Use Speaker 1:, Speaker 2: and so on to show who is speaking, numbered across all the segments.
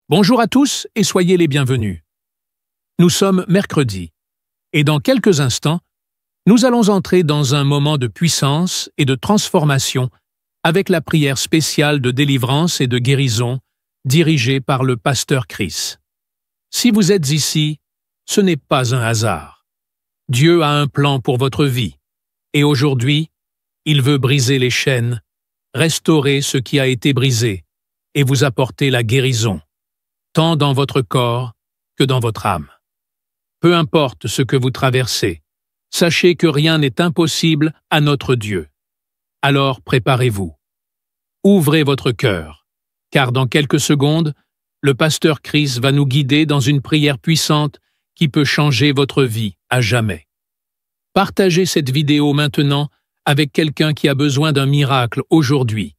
Speaker 1: Bonjour à tous et soyez les bienvenus. Nous sommes mercredi et dans quelques instants, nous allons entrer dans un moment de puissance et de transformation avec la prière spéciale de délivrance et de guérison dirigée par le pasteur Chris. Si vous êtes ici, ce n'est pas un hasard. Dieu a un plan pour votre vie et aujourd'hui, il veut briser les chaînes, restaurer ce qui a été brisé et vous apporter la guérison, tant dans votre corps que dans votre âme. Peu importe ce que vous traversez, sachez que rien n'est impossible à notre Dieu. Alors préparez-vous. Ouvrez votre cœur, car dans quelques secondes, le pasteur Chris va nous guider dans une prière puissante qui peut changer votre vie à jamais. Partagez cette vidéo maintenant avec quelqu'un qui a besoin d'un miracle aujourd'hui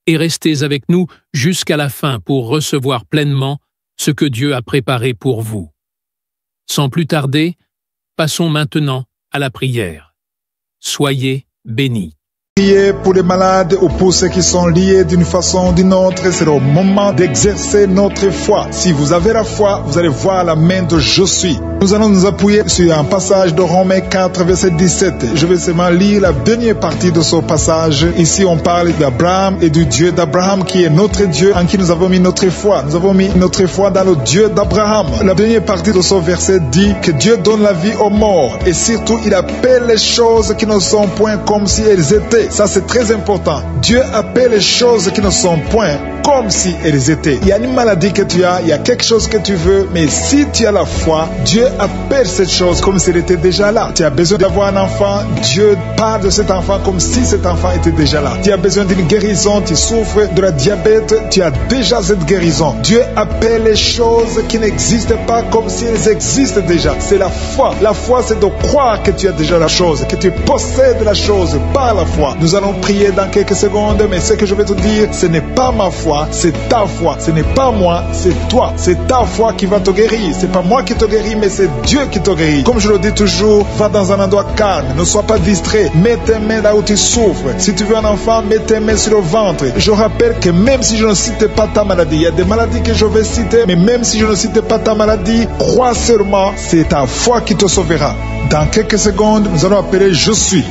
Speaker 1: et restez avec nous jusqu'à la fin pour recevoir pleinement ce que Dieu a préparé pour vous. Sans plus tarder, passons maintenant à la prière. Soyez bénis.
Speaker 2: Priez pour les malades ou pour ceux qui sont liés d'une façon ou d'une autre. C'est le moment d'exercer notre foi. Si vous avez la foi, vous allez voir la main de Je suis. Nous allons nous appuyer sur un passage de Romains 4, verset 17. Je vais seulement lire la dernière partie de ce passage. Ici, on parle d'Abraham et du Dieu d'Abraham qui est notre Dieu en qui nous avons mis notre foi. Nous avons mis notre foi dans le Dieu d'Abraham. La dernière partie de ce verset dit que Dieu donne la vie aux morts et surtout, il appelle les choses qui ne sont point comme si elles étaient. Ça, c'est très important. Dieu appelle les choses qui ne sont point comme si elles étaient. Il y a une maladie que tu as, il y a quelque chose que tu veux, mais si tu as la foi, Dieu appelle cette chose comme si elle était déjà là. Tu as besoin d'avoir un enfant, Dieu parle de cet enfant comme si cet enfant était déjà là. Tu as besoin d'une guérison, tu souffres de la diabète, tu as déjà cette guérison. Dieu appelle les choses qui n'existent pas comme si elles existent déjà. C'est la foi. La foi, c'est de croire que tu as déjà la chose, que tu possèdes la chose par la foi. Nous allons prier dans quelques secondes, mais ce que je vais te dire, ce n'est pas ma foi, c'est ta foi. Ce n'est pas moi, c'est toi. C'est ta foi qui va te guérir. C'est pas moi qui te guéris, mais c'est Dieu qui te guérit. Comme je le dis toujours, va dans un endroit calme, ne sois pas distrait. Mets tes mains là où tu souffres. Si tu veux un enfant, mets tes mains sur le ventre. Je rappelle que même si je ne cite pas ta maladie, il y a des maladies que je vais citer, mais même si je ne cite pas ta maladie, crois seulement, c'est ta foi qui te sauvera. Dans quelques secondes, nous allons appeler Je suis.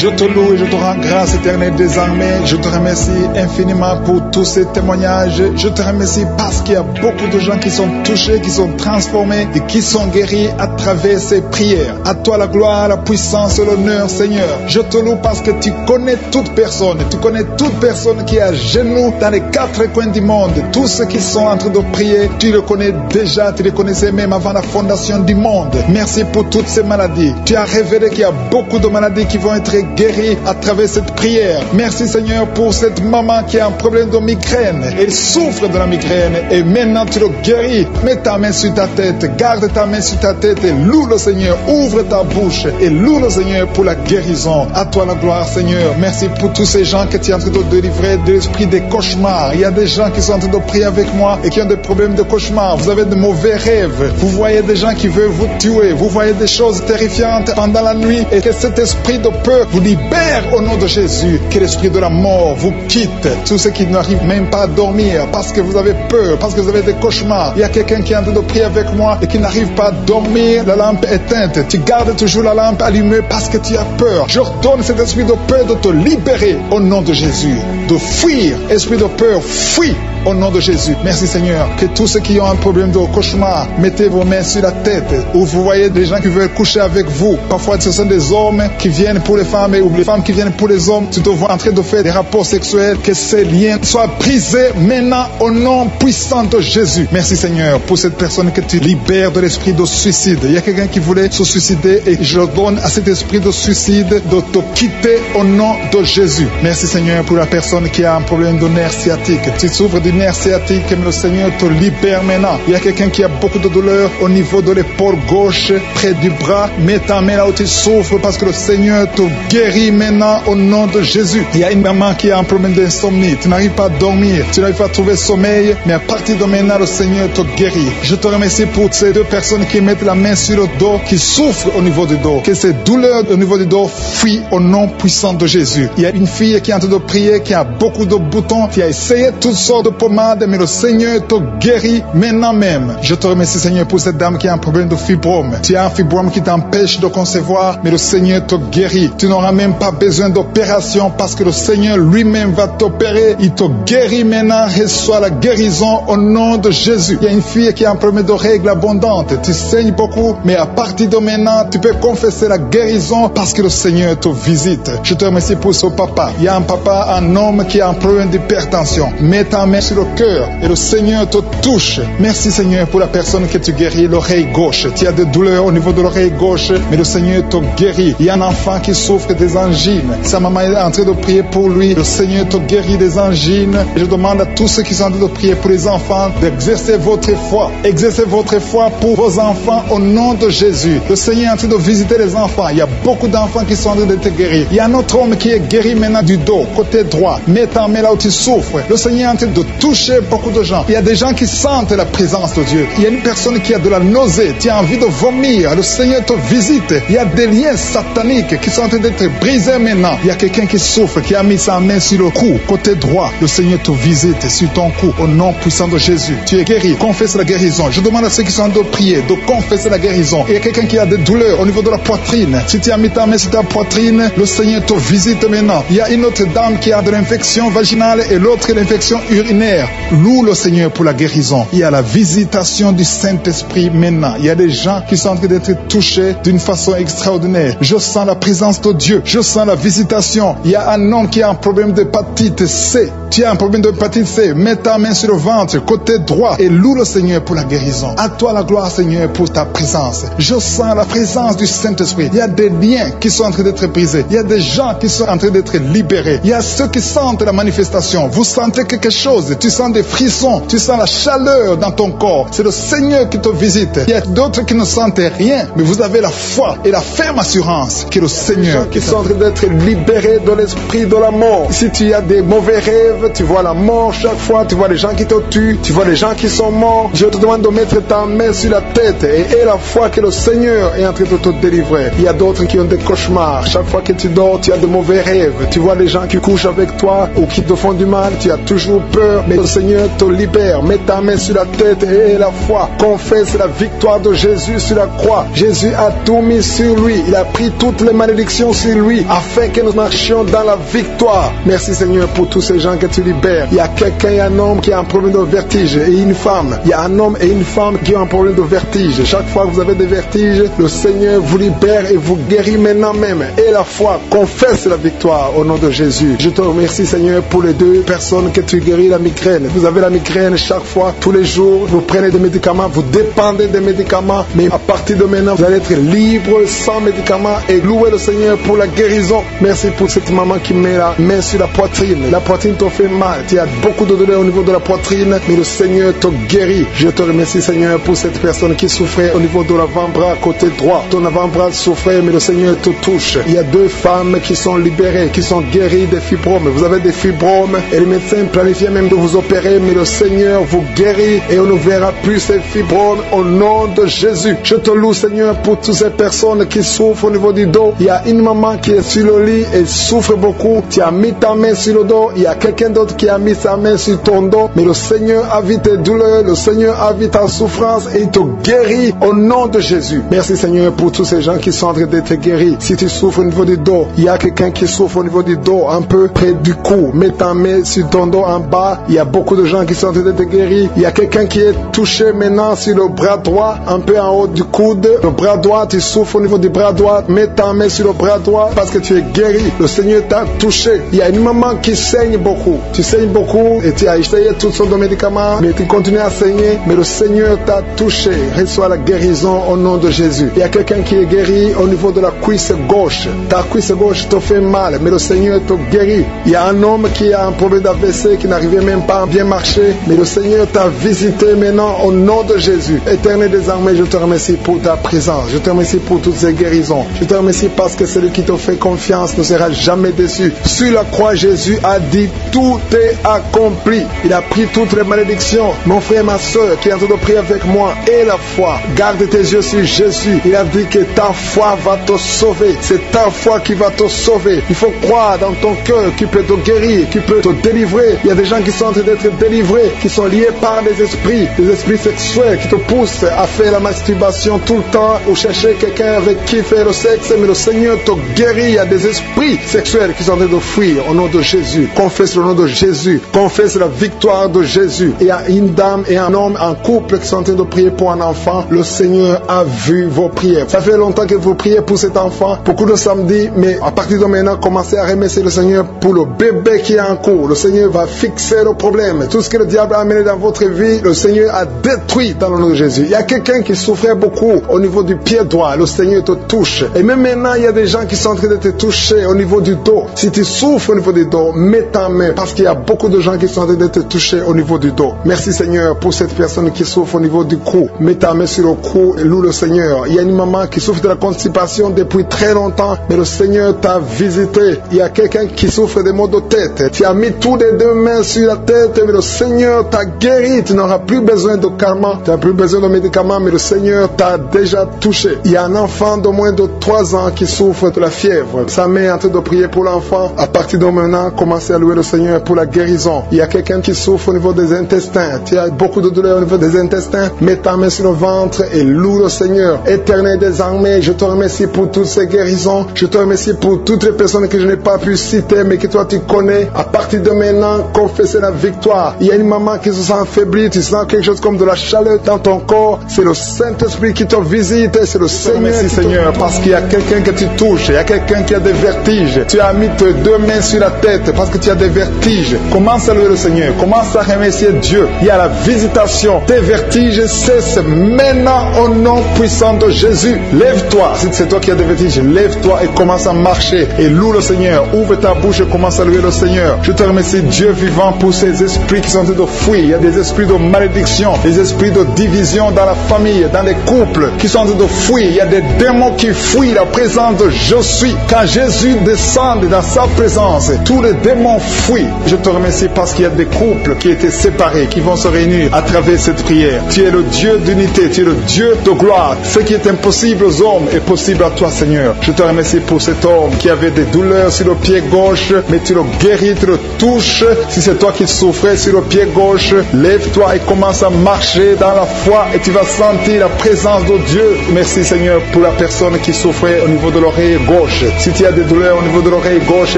Speaker 2: Je te loue et je te rends grâce éternelle des armées. Je te remercie infiniment pour tous ces témoignages. Je te remercie parce qu'il y a beaucoup de gens qui sont touchés, qui sont transformés et qui sont guéris à travers ces prières. À toi la gloire, la puissance et l'honneur, Seigneur. Je te loue parce que tu connais toute personne. Tu connais toute personne qui est à genoux dans les quatre coins du monde. Tous ceux qui sont en train de prier, tu les connais déjà. Tu les connaissais même avant la fondation du monde. Merci pour toutes ces maladies. Tu as révélé qu'il y a beaucoup de maladies qui vont être guérie à travers cette prière. Merci Seigneur pour cette maman qui a un problème de migraine. Elle souffre de la migraine et maintenant tu le guéris. Mets ta main sur ta tête, garde ta main sur ta tête et loue le Seigneur. Ouvre ta bouche et loue le Seigneur pour la guérison. À toi la gloire Seigneur. Merci pour tous ces gens que tu es en train de délivrer de l'esprit des cauchemars. Il y a des gens qui sont en train de prier avec moi et qui ont des problèmes de cauchemars. Vous avez de mauvais rêves. Vous voyez des gens qui veulent vous tuer. Vous voyez des choses terrifiantes pendant la nuit et que cet esprit de peur vous libère au nom de Jésus, que l'esprit de la mort vous quitte. Tous ceux qui n'arrivent même pas à dormir parce que vous avez peur, parce que vous avez des cauchemars. Il y a quelqu'un qui est en train de prier avec moi et qui n'arrive pas à dormir, la lampe éteinte. Tu gardes toujours la lampe allumée parce que tu as peur. Je ordonne cet esprit de peur de te libérer au nom de Jésus. De fuir, esprit de peur, fuis au nom de Jésus. Merci Seigneur. Que tous ceux qui ont un problème de cauchemar, mettez vos mains sur la tête. Ou vous voyez des gens qui veulent coucher avec vous. Parfois ce sont des hommes qui viennent pour les femmes ou les femmes qui viennent pour les hommes. Tu te vois en train de faire des rapports sexuels. Que ces liens soient brisés maintenant au nom puissant de Jésus. Merci Seigneur pour cette personne que tu libères de l'esprit de suicide. Il y a quelqu'un qui voulait se suicider et je donne à cet esprit de suicide de te quitter au nom de Jésus. Merci Seigneur pour la personne qui a un problème de nerf sciatique. Tu souffres du nerf sciatique, mais le Seigneur te libère maintenant. Il y a quelqu'un qui a beaucoup de douleur au niveau de l'épaule gauche, près du bras. Mets ta main là où tu souffres parce que le Seigneur te guérit maintenant au nom de Jésus. Il y a une maman qui a un problème d'insomnie. Tu n'arrives pas à dormir, tu n'arrives pas à trouver sommeil, mais à partir de maintenant, le Seigneur te guérit. Je te remercie pour ces deux personnes qui mettent la main sur le dos, qui souffrent au niveau du dos. Que ces douleurs au niveau du dos fuient au nom puissant de Jésus. Il y a une fille qui est en train de prier, qui a beaucoup de boutons, qui a essayé toutes sortes de pommades, mais le Seigneur te guérit maintenant même. Je te remercie, Seigneur, pour cette dame qui a un problème de fibrome. Tu as un fibrome qui t'empêche de concevoir, mais le Seigneur te guérit. Tu n'auras même pas besoin d'opération parce que le Seigneur lui-même va t'opérer. Il te guérit maintenant. Reçois la guérison au nom de Jésus. Il y a une fille qui a un problème de règles abondantes. Tu saignes beaucoup, mais à partir de maintenant, tu peux confesser la guérison parce que le Seigneur te visite. Je te remercie pour ce papa. Il y a un papa, un homme qui a un problème d'hypertension. Mets ta main sur le cœur et le Seigneur te touche. Merci, Seigneur, pour la personne que tu guéris, l'oreille gauche. Tu as des douleurs au niveau de l'oreille gauche, mais le Seigneur te guérit. Il y a un enfant qui souffre des angines. Sa maman est en train de prier pour lui. Le Seigneur te guérit des angines. Et je demande à tous ceux qui sont en train de prier pour les enfants d'exercer votre foi. Exercez votre foi pour vos enfants au nom de Jésus. Le Seigneur est en train de visiter les enfants. Il y a beaucoup d'enfants qui sont en train d'être guéris. Il y a un autre homme qui est guéri maintenant du dos, côté droit. Mets ta main là où tu souffres. Le Seigneur est en train de toucher beaucoup de gens. Il y a des gens qui sentent la présence de Dieu. Il y a une personne qui a de la nausée. Tu as envie de vomir. Le Seigneur te visite. Il y a des liens sataniques qui sont en train d'être brisés maintenant. Il y a quelqu'un qui souffre, qui a mis sa main sur le cou, côté droit. Le Seigneur te visite sur ton cou au nom puissant de Jésus. Tu es guéri. Confesse la guérison. Je demande à ceux qui sont en train de prier de confesser la guérison. Il y a quelqu'un qui a des douleurs au niveau de la poitrine. Si tu as mis ta main sur ta poitrine, le Seigneur te visite maintenant. Il y a une autre dame qui a de l'infection vaginale et l'autre l'infection urinaire. Loue le Seigneur pour la guérison. Il y a la visitation du Saint-Esprit maintenant. Il y a des gens qui sont en train d'être touchés d'une façon extraordinaire. Je sens la présence de Dieu. Je sens la visitation. Il y a un homme qui a un problème d'hépatite C. Tu as un problème d'hépatite C. Mets ta main sur le ventre, côté droit, et loue le Seigneur pour la guérison. À toi la gloire, Seigneur, pour ta présence. Je sens la présence du Saint-Esprit. Il y a des liens qui sont en train d'être brisés. Il y a des gens qui sont en train d'être libérés. Il y a ceux qui sentent la manifestation. Vous sentez quelque chose. Tu sens des frissons. Tu sens la chaleur dans ton corps. C'est le Seigneur qui te visite. Il y a d'autres qui ne sentent rien, mais vous avez la foi et la ferme assurance que le Seigneur qui sont en train d'être libérés de l'esprit de la mort. Si tu as des mauvais rêves, tu vois la mort chaque fois, tu vois les gens qui te tuent, tu vois les gens qui sont morts. Je te demande de mettre ta main sur la tête et la foi que le Seigneur est en train de te délivrer. Il y a d'autres qui ont des cauchemars. Chaque fois que tu dors, tu as de mauvais rêves. Tu vois les gens qui couchent avec toi ou qui te font du mal, tu as toujours peur, mais le Seigneur te libère. Mets ta main sur la tête et la foi. Confesse la victoire de Jésus sur la croix. Jésus a tout mis sur lui. Il a pris toutes les malédictions sur lui afin que nous marchions dans la victoire. Merci, Seigneur, pour tous ces gens que tu libères. Il y a quelqu'un et un homme qui a un problème de vertige et une femme. Il y a un homme et une femme qui ont un problème de vertige. Chaque fois que vous avez des vertiges, le Seigneur vous libère et vous guérit maintenant même. Et la foi confesse la victoire au nom de Jésus. Je te remercie, Seigneur, pour les deux personnes que tu guéris la migraine. Vous avez la migraine chaque fois, tous les jours, vous prenez des médicaments, vous dépendez des médicaments, mais à partir de maintenant, vous allez être libre, sans médicaments, et louer le Seigneur pour la guérison. Merci pour cette maman qui met la main sur la poitrine. La poitrine te fait mal, tu as beaucoup de douleur au niveau de la poitrine, mais le Seigneur te guérit. Je te remercie, Seigneur, pour cette personne qui souffrait au niveau de l'avant-bras côté droit. Ton avant-bras souffrait, mais le Seigneur te touche. Il y a deux femmes qui sont libérées, qui sont guéries des fibromes. Vous avez des fibromes et les médecins planifiaient même de vous opérer, mais le Seigneur vous guérit et on ne verra plus ces fibromes au nom de Jésus. Je te loue, Seigneur, pour toutes ces personnes qui souffrent au niveau du dos. Il y a une maman qui est sur le lit et souffre beaucoup. Tu as mis ta main sur le dos. Il y a quelqu'un d'autre qui a mis sa main sur ton dos, mais le Seigneur a vu tes douleurs, le Seigneur a vu ta souffrance et il te guérit au nom de Jésus. Merci, Seigneur, pour tous ces gens qui sont en train d'être guéris. Si tu souffres au niveau du dos, il y a quelqu'un qui souffre au niveau du dos, un peu près du cou. Mets ta main sur ton dos en bas. Il y a beaucoup de gens qui sont en train d'être guéris. Il y a quelqu'un qui est touché maintenant sur le bras droit, un peu en haut du coude. Le bras droit, tu souffres au niveau du bras droit. Mets ta main sur le bras droit parce que tu es guéri. Le Seigneur t'a touché. Il y a une maman qui saigne beaucoup. Tu saignes beaucoup et tu as essayé toutes sortes de médicaments, mais tu continues à saigner. Mais le Seigneur t'a touché. Reçois la guérison au nom de Jésus. Il y a quelqu'un qui est guéri au niveau de la cuisse gauche. Ta cuisse gauche te fait mal, mais le Seigneur te guérit. Il y a un homme qui a un problème d'AVC qui n'arrivait même même pas bien marché, mais le Seigneur t'a visité maintenant au nom de Jésus. Éternel des armées, je te remercie pour ta présence. Je te remercie pour toutes ces guérisons. Je te remercie parce que celui qui te fait confiance ne sera jamais déçu. Sur la croix, Jésus a dit tout est accompli. Il a pris toutes les malédictions. Mon frère, ma soeur qui est en train de prier avec moi, et la foi. Garde tes yeux sur Jésus. Il a dit que ta foi va te sauver. C'est ta foi qui va te sauver. Il faut croire dans ton cœur qu'il peut te guérir, qu'il peut te délivrer. Il y a des gens qui sont en train d'être délivrés, qui sont liés par des esprits sexuels qui te poussent à faire la masturbation tout le temps ou chercher quelqu'un avec qui faire le sexe, mais le Seigneur te guérit. Il y a des esprits sexuels qui sont en train de fuir au nom de Jésus. Confesse le nom de Jésus. Confesse la victoire de Jésus. Il y a une dame et un homme en couple qui sont en train de prier pour un enfant. Le Seigneur a vu vos prières. Ça fait longtemps que vous priez pour cet enfant. Beaucoup de samedis, mais à partir de maintenant, commencez à remercier le Seigneur pour le bébé qui est en cours. Le Seigneur va fixer le problème. Tout ce que le diable a amené dans votre vie, le Seigneur a détruit dans le nom de Jésus. Il y a quelqu'un qui souffrait beaucoup au niveau du pied droit. Le Seigneur te touche. Et même maintenant, il y a des gens qui sont en train de te toucher au niveau du dos. Si tu souffres au niveau du dos, mets ta main parce qu'il y a beaucoup de gens qui sont en train de te toucher au niveau du dos. Merci Seigneur pour cette personne qui souffre au niveau du cou. Mets ta main sur le cou et loue le Seigneur. Il y a une maman qui souffre de la constipation depuis très longtemps, mais le Seigneur t'a visité. Il y a quelqu'un qui souffre des maux de tête. Tu as mis toutes les deux mains sur la tête, mais le Seigneur t'a guéri. Tu n'auras plus besoin de calmants, tu n'as plus besoin de médicaments, mais le Seigneur t'a déjà touché. Il y a un enfant de moins de 3 ans qui souffre de la fièvre. Sa mère est en train de prier pour l'enfant. À partir de maintenant, commencez à louer le Seigneur pour la guérison. Il y a quelqu'un qui souffre au niveau des intestins. Tu as beaucoup de douleurs au niveau des intestins. Mets ta main sur le ventre et loue le Seigneur. Éternel des armées, je te remercie pour toutes ces guérisons. Je te remercie pour toutes les personnes que je n'ai pas pu citer, mais que toi tu connais. À partir de maintenant, confessez la victoire. Il y a une maman qui se sent affaiblie. Tu sens quelque chose comme de la chaleur dans ton corps. C'est le Saint-Esprit qui te visite. C'est le Seigneur. Merci Seigneur, parce qu'il y a quelqu'un que tu touches. Il y a quelqu'un qui a des vertiges. Tu as mis tes deux mains sur la tête parce que tu as des vertiges. Commence à louer le Seigneur. Commence à remercier Dieu. Il y a la visitation. Tes vertiges cessent maintenant au nom puissant de Jésus. Lève-toi. Si c'est toi qui as des vertiges, lève-toi et commence à marcher. Et loue le Seigneur. Ouvre ta bouche et commence à louer le Seigneur. Je te remercie Dieu vivant pour ces esprits qui sont en train de fuir. Il y a des esprits de malédiction, des esprits de division dans la famille, dans les couples qui sont en train de fuir. Il y a des démons qui fuient la présence de Je suis. Quand Jésus descend dans sa présence, tous les démons fuient. Je te remercie parce qu'il y a des couples qui étaient séparés, qui vont se réunir à travers cette prière. Tu es le Dieu d'unité, tu es le Dieu de gloire. Ce qui est impossible aux hommes est possible à toi, Seigneur. Je te remercie pour cet homme qui avait des douleurs sur le pied gauche, mais tu le guéris, tu le touches. Si c'est toi qui souffrais sur le pied gauche, lève-toi et commence à marcher dans la foi et tu vas sentir la présence de Dieu. Merci Seigneur pour la personne qui souffrait au niveau de l'oreille gauche. Si tu as des douleurs au niveau de l'oreille gauche,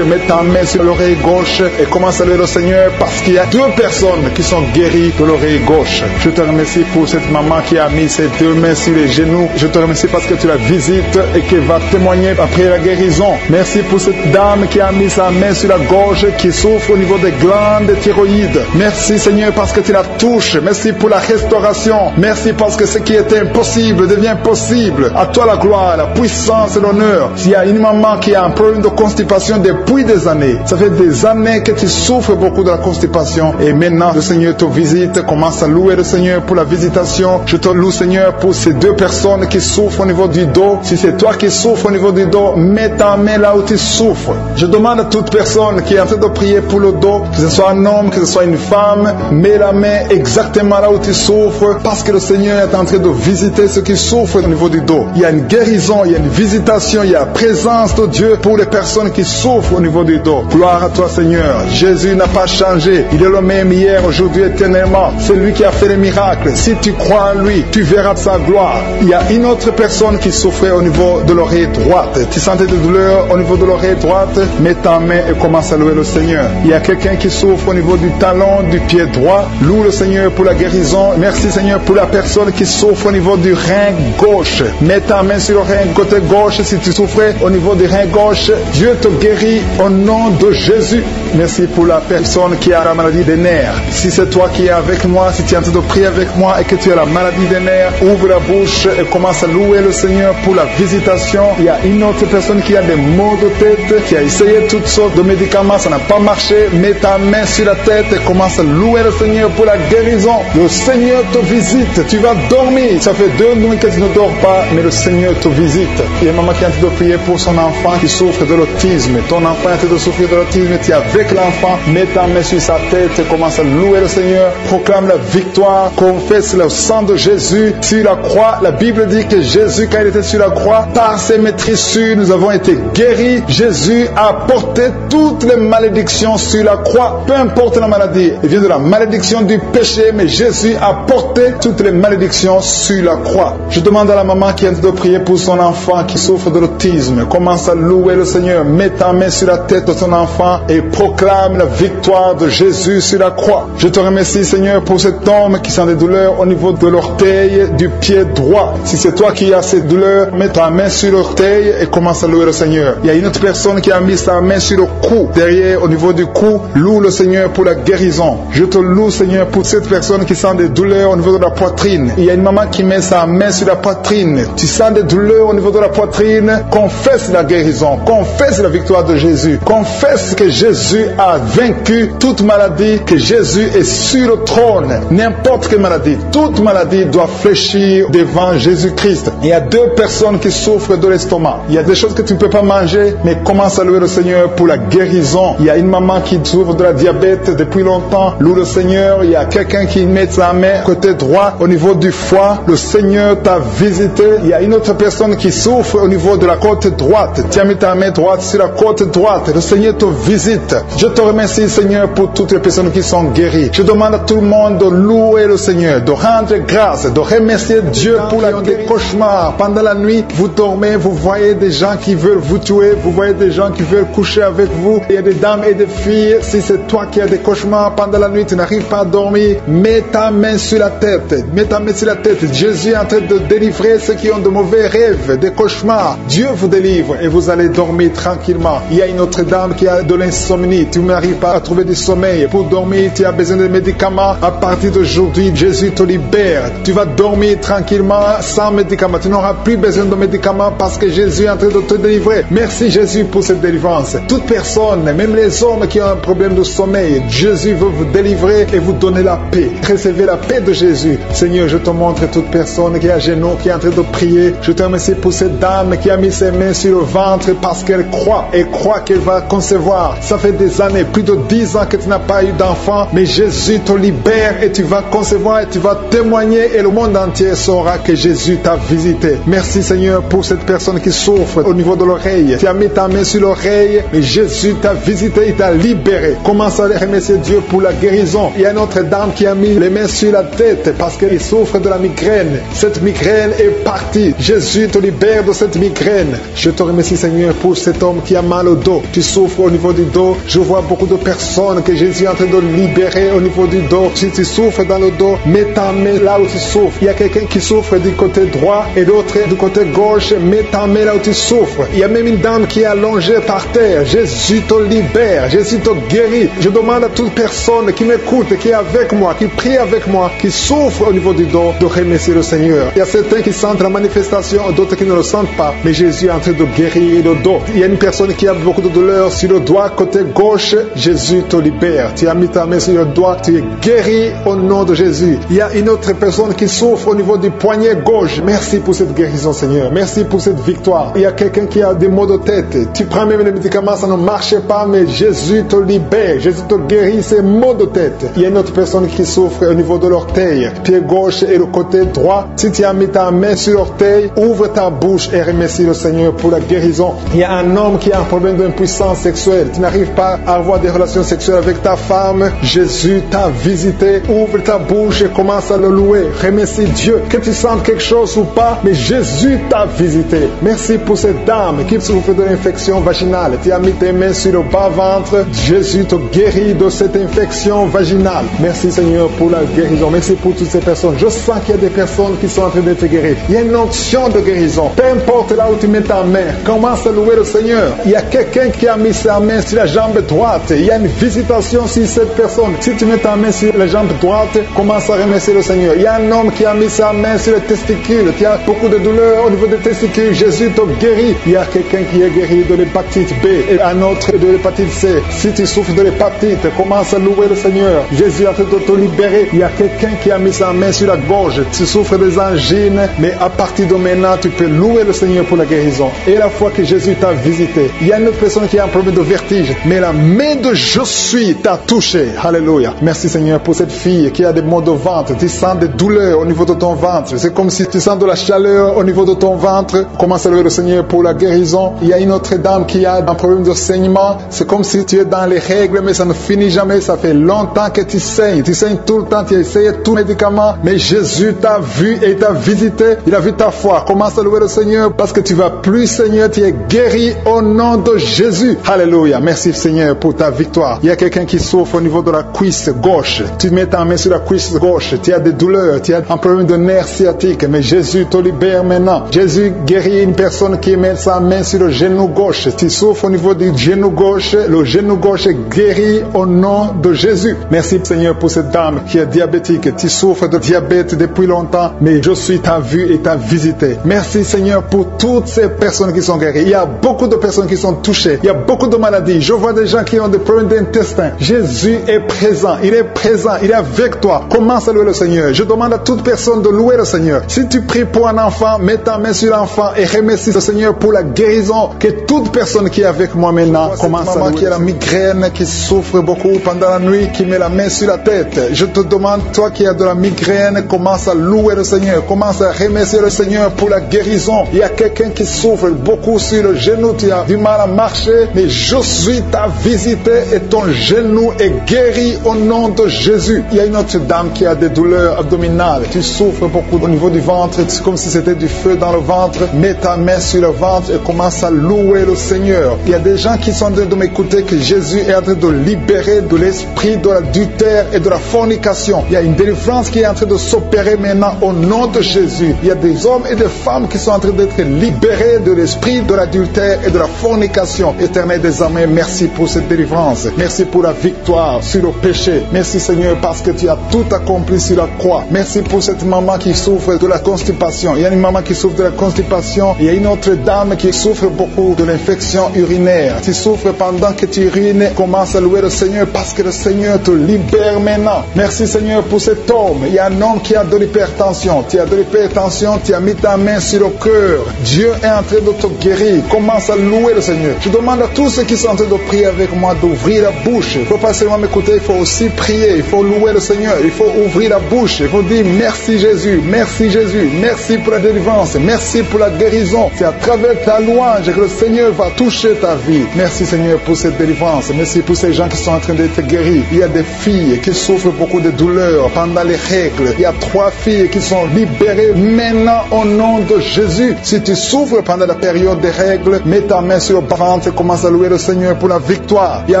Speaker 2: mets ta main sur l'oreille gauche et commence à louer le Seigneur parce qu'il y a 2 personnes qui sont guéries de l'oreille gauche. Je te remercie pour cette maman qui a mis ses 2 mains sur les genoux. Je te remercie parce que tu la visites et qu'elle va témoigner après la guérison. Merci pour cette dame qui a mis sa main sur la gorge, qui souffre au niveau des glandes thyroïdes. Merci Seigneur parce que tu la touches. Merci pour la restauration. Merci parce que ce qui était impossible devient possible. À toi la gloire, la puissance et l'honneur. S'il y a une maman qui a un problème de constipation depuis des années, ça fait des années que tu souffres beaucoup de la constipation et maintenant le Seigneur te visite. Commence à louer le Seigneur pour la visitation. Je te loue Seigneur pour ces 2 personnes qui souffrent au niveau du dos. Si c'est toi qui souffres au niveau du dos, mets ta main là où tu souffres. Je demande à toute personne qui est en train de prier pour le dos, que ce soit un homme, que ce soit une femme, mets la main exactement là où tu souffres parce que le Seigneur est en train de visiter ceux qui souffrent au niveau du dos. Il y a une guérison, il y a une visitation, il y a la présence de Dieu pour les personnes qui souffrent au niveau du dos. Gloire à toi Seigneur. Jésus n'a pas changé. Il est le même hier, aujourd'hui, éternellement. C'est lui qui a fait les miracles. Si tu crois en lui, tu verras sa gloire. Il y a une autre personne qui souffrait au niveau de l'oreille droite. Tu sentais des douleurs au niveau de l'oreille droite, mets ta main et commence à louer le Seigneur. Il y a quelqu'un qui souffre au niveau du talon du pied droit. Loue le Seigneur pour la guérison. Merci Seigneur pour la personne qui souffre au niveau du rein gauche. Mets ta main sur le rein côté gauche. Si tu souffrais au niveau du rein gauche, Dieu te guérit au nom de Jésus. Merci pour la personne qui a la maladie des nerfs. Si c'est toi qui es avec moi, si tu es en train de prier avec moi et que tu as la maladie des nerfs, ouvre la bouche et commence à louer le Seigneur pour la visitation. Il y a une autre personne qui a des maux de tête, qui a essayé toutes sortes de médicaments, ça n'a pas marché. Mets ta main sur la tête tête et commence à louer le Seigneur pour la guérison. Le Seigneur te visite, tu vas dormir. Ça fait 2 nuits que tu ne dors pas, mais le Seigneur te visite. Il y a une maman qui est en train de prier pour son enfant qui souffre de l'autisme. Ton enfant est en train de souffrir de l'autisme, tu es avec l'enfant, mets ta main sur sa tête et commence à louer le Seigneur, proclame la victoire, confesse le sang de Jésus sur la croix. La Bible dit que Jésus, quand il était sur la croix, par ses maîtrissures, nous avons été guéris. Jésus a porté toutes les malédictions sur la croix, peu importe la maladie. Il vient de la malédiction du péché, mais Jésus a porté toutes les malédictions sur la croix. Je demande à la maman qui est en train de prier pour son enfant qui souffre de l'autisme, commence à louer le Seigneur, mets ta main sur la tête de ton enfant et proclame la victoire de Jésus sur la croix. Je te remercie, Seigneur, pour cet homme qui sent des douleurs au niveau de l'orteil du pied droit. Si c'est toi qui as ces douleurs, mets ta main sur l'orteil et commence à louer le Seigneur. Il y a une autre personne qui a mis sa main sur le cou, derrière, au niveau du cou. Loue le Seigneur pour la guérison. Je te loue, Seigneur, pour cette personne qui sent des douleurs au niveau de la poitrine. Il y a une maman qui met sa main sur la poitrine. Tu sens des douleurs au niveau de la poitrine. Confesse la guérison. Confesse la victoire de Jésus. Confesse que Jésus a vaincu toute maladie, que Jésus est sur le trône. N'importe quelle maladie, toute maladie doit fléchir devant Jésus-Christ. Il y a 2 personnes qui souffrent de l'estomac. Il y a des choses que tu ne peux pas manger, mais commence à louer le Seigneur pour la guérison. Il y a une maman qui souffre de la diabète depuis longtemps. Loue le Seigneur. Il y a quelqu'un qui met sa main côté droit au niveau du foie. Le Seigneur t'a visité. Il y a une autre personne qui souffre au niveau de la côte droite. Tu as mis ta main droite sur la côte droite. Le Seigneur te visite. Je te remercie, Seigneur, pour toutes les personnes qui sont guéries. Je demande à tout le monde de louer le Seigneur, de rendre grâce, de remercier Dieu pour la guérison. Des cauchemars. Pendant la nuit, vous dormez, vous voyez des gens qui veulent vous tuer, vous voyez des gens qui veulent coucher avec vous. Il y a des dames et des filles. Si c'est toi qui as des cauchemars pendant la nuit, tu n'arrives pas à dormir, mets ta main sur la tête. Mets ta main sur la tête. Jésus est en train de délivrer ceux qui ont de mauvais rêves, des cauchemars. Dieu vous délivre et vous allez dormir tranquillement. Il y a une autre dame qui a de l'insomnie. Tu n'arrives pas à trouver du sommeil. Pour dormir, tu as besoin de médicaments. À partir d'aujourd'hui, Jésus te libère. Tu vas dormir tranquillement sans médicaments. Tu n'auras plus besoin de médicaments parce que Jésus est en train de te délivrer. Merci Jésus pour cette délivrance. Toute personne, même les hommes qui ont un problème de sommeil, Jésus veut vous délivrer et vous donner la paix. Recevez la paix de Jésus. Seigneur, je te montre toute personne qui est à genoux, qui est en train de prier. Je te remercie pour cette dame qui a mis ses mains sur le ventre parce qu'elle croit et croit qu'elle va concevoir. Ça fait des années, plus de 10 ans que tu n'as pas eu d'enfant, mais Jésus te libère et tu vas concevoir et tu vas témoigner et le monde entier saura que Jésus t'a visité. Merci Seigneur pour cette personne qui souffre au niveau de l'oreille. Tu as mis ta main sur l'oreille, mais Jésus t'a visité, il t'a libéré. Commence à remercier Dieu pour la guérison. Il y a une autre dame qui a mis les mains sur la tête parce qu'elle souffre de la migraine. Cette migraine est partie. Jésus te libère de cette migraine. Je te remercie Seigneur pour cet homme qui a mal au dos. Tu souffres au niveau du dos. Je vois beaucoup de personnes que Jésus est en train de libérer au niveau du dos. Si tu souffres dans le dos, mets ta main là où tu souffres. Il y a quelqu'un qui souffre du côté droit et l'autre du côté gauche. Mets ta main là où tu souffres. Il y a même une dame qui est allongée par terre. Jésus te libère. Jésus te guérit. Je demande à toute personne qui m'écoute, qui est avec moi, qui prie avec moi, qui souffre au niveau du dos, de remercier le Seigneur. Il y a certains qui sentent la manifestation, d'autres qui ne le sentent pas. Mais Jésus est en train de guérir le dos. Il y a une personne qui a beaucoup de douleur sur le doigt, côté gauche. Jésus te libère. Tu as mis ta main sur le doigt, tu es guéri au nom de Jésus. Il y a une autre personne qui souffre au niveau du poignet gauche. Merci pour cette guérison, Seigneur. Merci pour cette victoire. Il y a quelqu'un qui a des maux de tête. Tu prends même les médicaments, ça ne marche pas, mais Jésus te libère. Jésus te guérit ces maux de tête. Il y a une autre personne qui souffre au niveau de l'orteil, pied gauche et le côté droit. Si tu as mis ta main sur l'orteil, ouvre ta bouche et remercie le Seigneur pour la guérison. Il y a un homme qui a un problème d'impuissance sexuelle. Tu n'arrives pas à avoir des relations sexuelles avec ta femme. Jésus t'a visité. Ouvre ta bouche et commence à le louer. Remercie Dieu. Que tu sentes quelque chose ou pas, mais Jésus t'a visité. Merci pour cette dame qui souffre de l'infection vaginale. Tu as mis tes mains sur le bas-ventre. Jésus te guérit de cette infection vaginale. Merci Seigneur pour la guérison. Merci pour toutes ces personnes. Je sens qu'il y a des personnes qui sont en train d'être guéries. Il y a une onction de guérison. Peu importe là où tu mets ta main, commence à louer le Seigneur. Il y a quelqu'un qui a mis sa main sur la jambe droite. Il y a une visitation sur cette personne. Si tu mets ta main sur la jambe droite, commence à remercier le Seigneur. Il y a un homme qui a mis sa main sur les testicules. Tu as beaucoup de douleurs au niveau des testicules. Jésus te guérit. Il y a quelqu'un qui est guéri de l'hépatite B et un autre de l'hépatite C. Si tu souffres de l'hépatite, Commence à louer le Seigneur. Jésus est en train de te libérer. Il y a quelqu'un qui a mis sa main sur la gorge. Tu souffres des angines, mais à partir de maintenant, tu peux louer le Seigneur pour la guérison. Et la fois que Jésus t'a visité, il y a une autre personne qui a un problème de vertige, mais la main de je suis t'a touché. Alléluia. Merci Seigneur pour cette fille qui a des maux de ventre. Tu sens des douleurs au niveau de ton ventre. C'est comme si tu sens de la chaleur au niveau de ton ventre. Commence à louer le Seigneur pour la guérison. Il y a une autre dame qui a un problème de saignement. C'est comme si tu es dans les règles, mais ça ne finit jamais. Ça fait longtemps que tu saignes. Tu saignes tout le temps. Tu as essayé tout médicament, mais Jésus t'a vu et t'a visité. Il a vu ta foi. Commence à louer le Seigneur parce que tu vas plus saigner. Tu es guéri au nom de Jésus. Alléluia. Merci Seigneur pour ta victoire. Il y a quelqu'un qui souffre au niveau de la cuisse gauche. Tu mets ta main sur la cuisse gauche. Tu as des douleurs. Tu as un problème de nerf sciatique, mais Jésus te libère maintenant. Jésus guérit une personne qui met sa main sur le genou gauche. Tu souffres au niveau du genou gauche. Le genou gauche est guéri au nom de Jésus. Merci Seigneur pour cette dame qui est diabétique. Tu souffres de diabète depuis longtemps, mais je suis t'a vu et t'a visité. Merci Seigneur pour toutes ces personnes qui sont guéries. Il y a beaucoup de personnes qui sont touchées. Il y a beaucoup de maladies. Je vois des gens qui ont des problèmes d'intestin. Jésus est présent. Il est présent. Il est avec toi. Commence à louer le Seigneur. Je demande à toute personne de louer le Seigneur. Si tu pries pour un enfant, mets ta main sur l'enfant et remercie le Seigneur pour la guérison. Que toute personne qui est avec moi maintenant commence à louer. Qui a la migraine, qui souffre beaucoup pendant la nuit, qui met la main sur la tête. Je te demande, toi qui as de la migraine, commence à louer le Seigneur. Commence à remercier le Seigneur pour la guérison. Il y a quelqu'un qui souffre beaucoup sur le genou. Tu as du mal à marcher, mais je suis t'a visité et ton genou est guéri au nom de Jésus. Il y a une autre dame qui a des douleurs abdominales. Tu souffres beaucoup au niveau du ventre. C'est comme si c'était du feu dans le ventre. Mets ta main sur le ventre et commence à louer le Seigneur. Il y a des gens qui sont en train de m'écouter que Jésus est en train de libérer de l'esprit de l'adultère et de la fornication. Il y a une délivrance qui est en train de s'opérer maintenant au nom de Jésus. Il y a des hommes et des femmes qui sont en train d'être libérés de l'esprit de l'adultère et de la fornication. Éternel des armées, merci pour cette délivrance. Merci pour la victoire sur le péché. Merci Seigneur parce que tu as tout accompli sur la croix. Merci pour cette maman qui souffre de la constipation. Il y a une maman qui souffre de la constipation. Il y a une autre dame qui souffre beaucoup de l'infection urinaire. Tu souffres pendant que tu urines. Commence à louer le Seigneur parce que le Seigneur te libère maintenant. Merci Seigneur pour cet homme. Il y a un homme qui a de l'hypertension. Tu as de l'hypertension, tu as mis ta main sur le cœur. Dieu est en train de te guérir. Commence à louer le Seigneur. Je demande à tous ceux qui sont en train de prier avec moi d'ouvrir la bouche. Il ne faut pas seulement m'écouter, il faut aussi prier. Il faut louer le Seigneur. Il faut ouvrir la bouche. Il faut dire merci Jésus, merci Jésus, merci pour la délivrance, merci pour la guérison. C'est à travers ta louange que le Seigneur va toucher ta vie. Merci Seigneur pour cette délivrance. Merci pour ces gens qui sont en train d'être guéris. Il y a des filles qui souffrent beaucoup de douleurs pendant les règles. Il y a 3 filles qui sont libérées maintenant au nom de Jésus. Si tu souffres pendant la période des règles, mets ta main sur le ventre et commence à louer le Seigneur pour la victoire. Il y a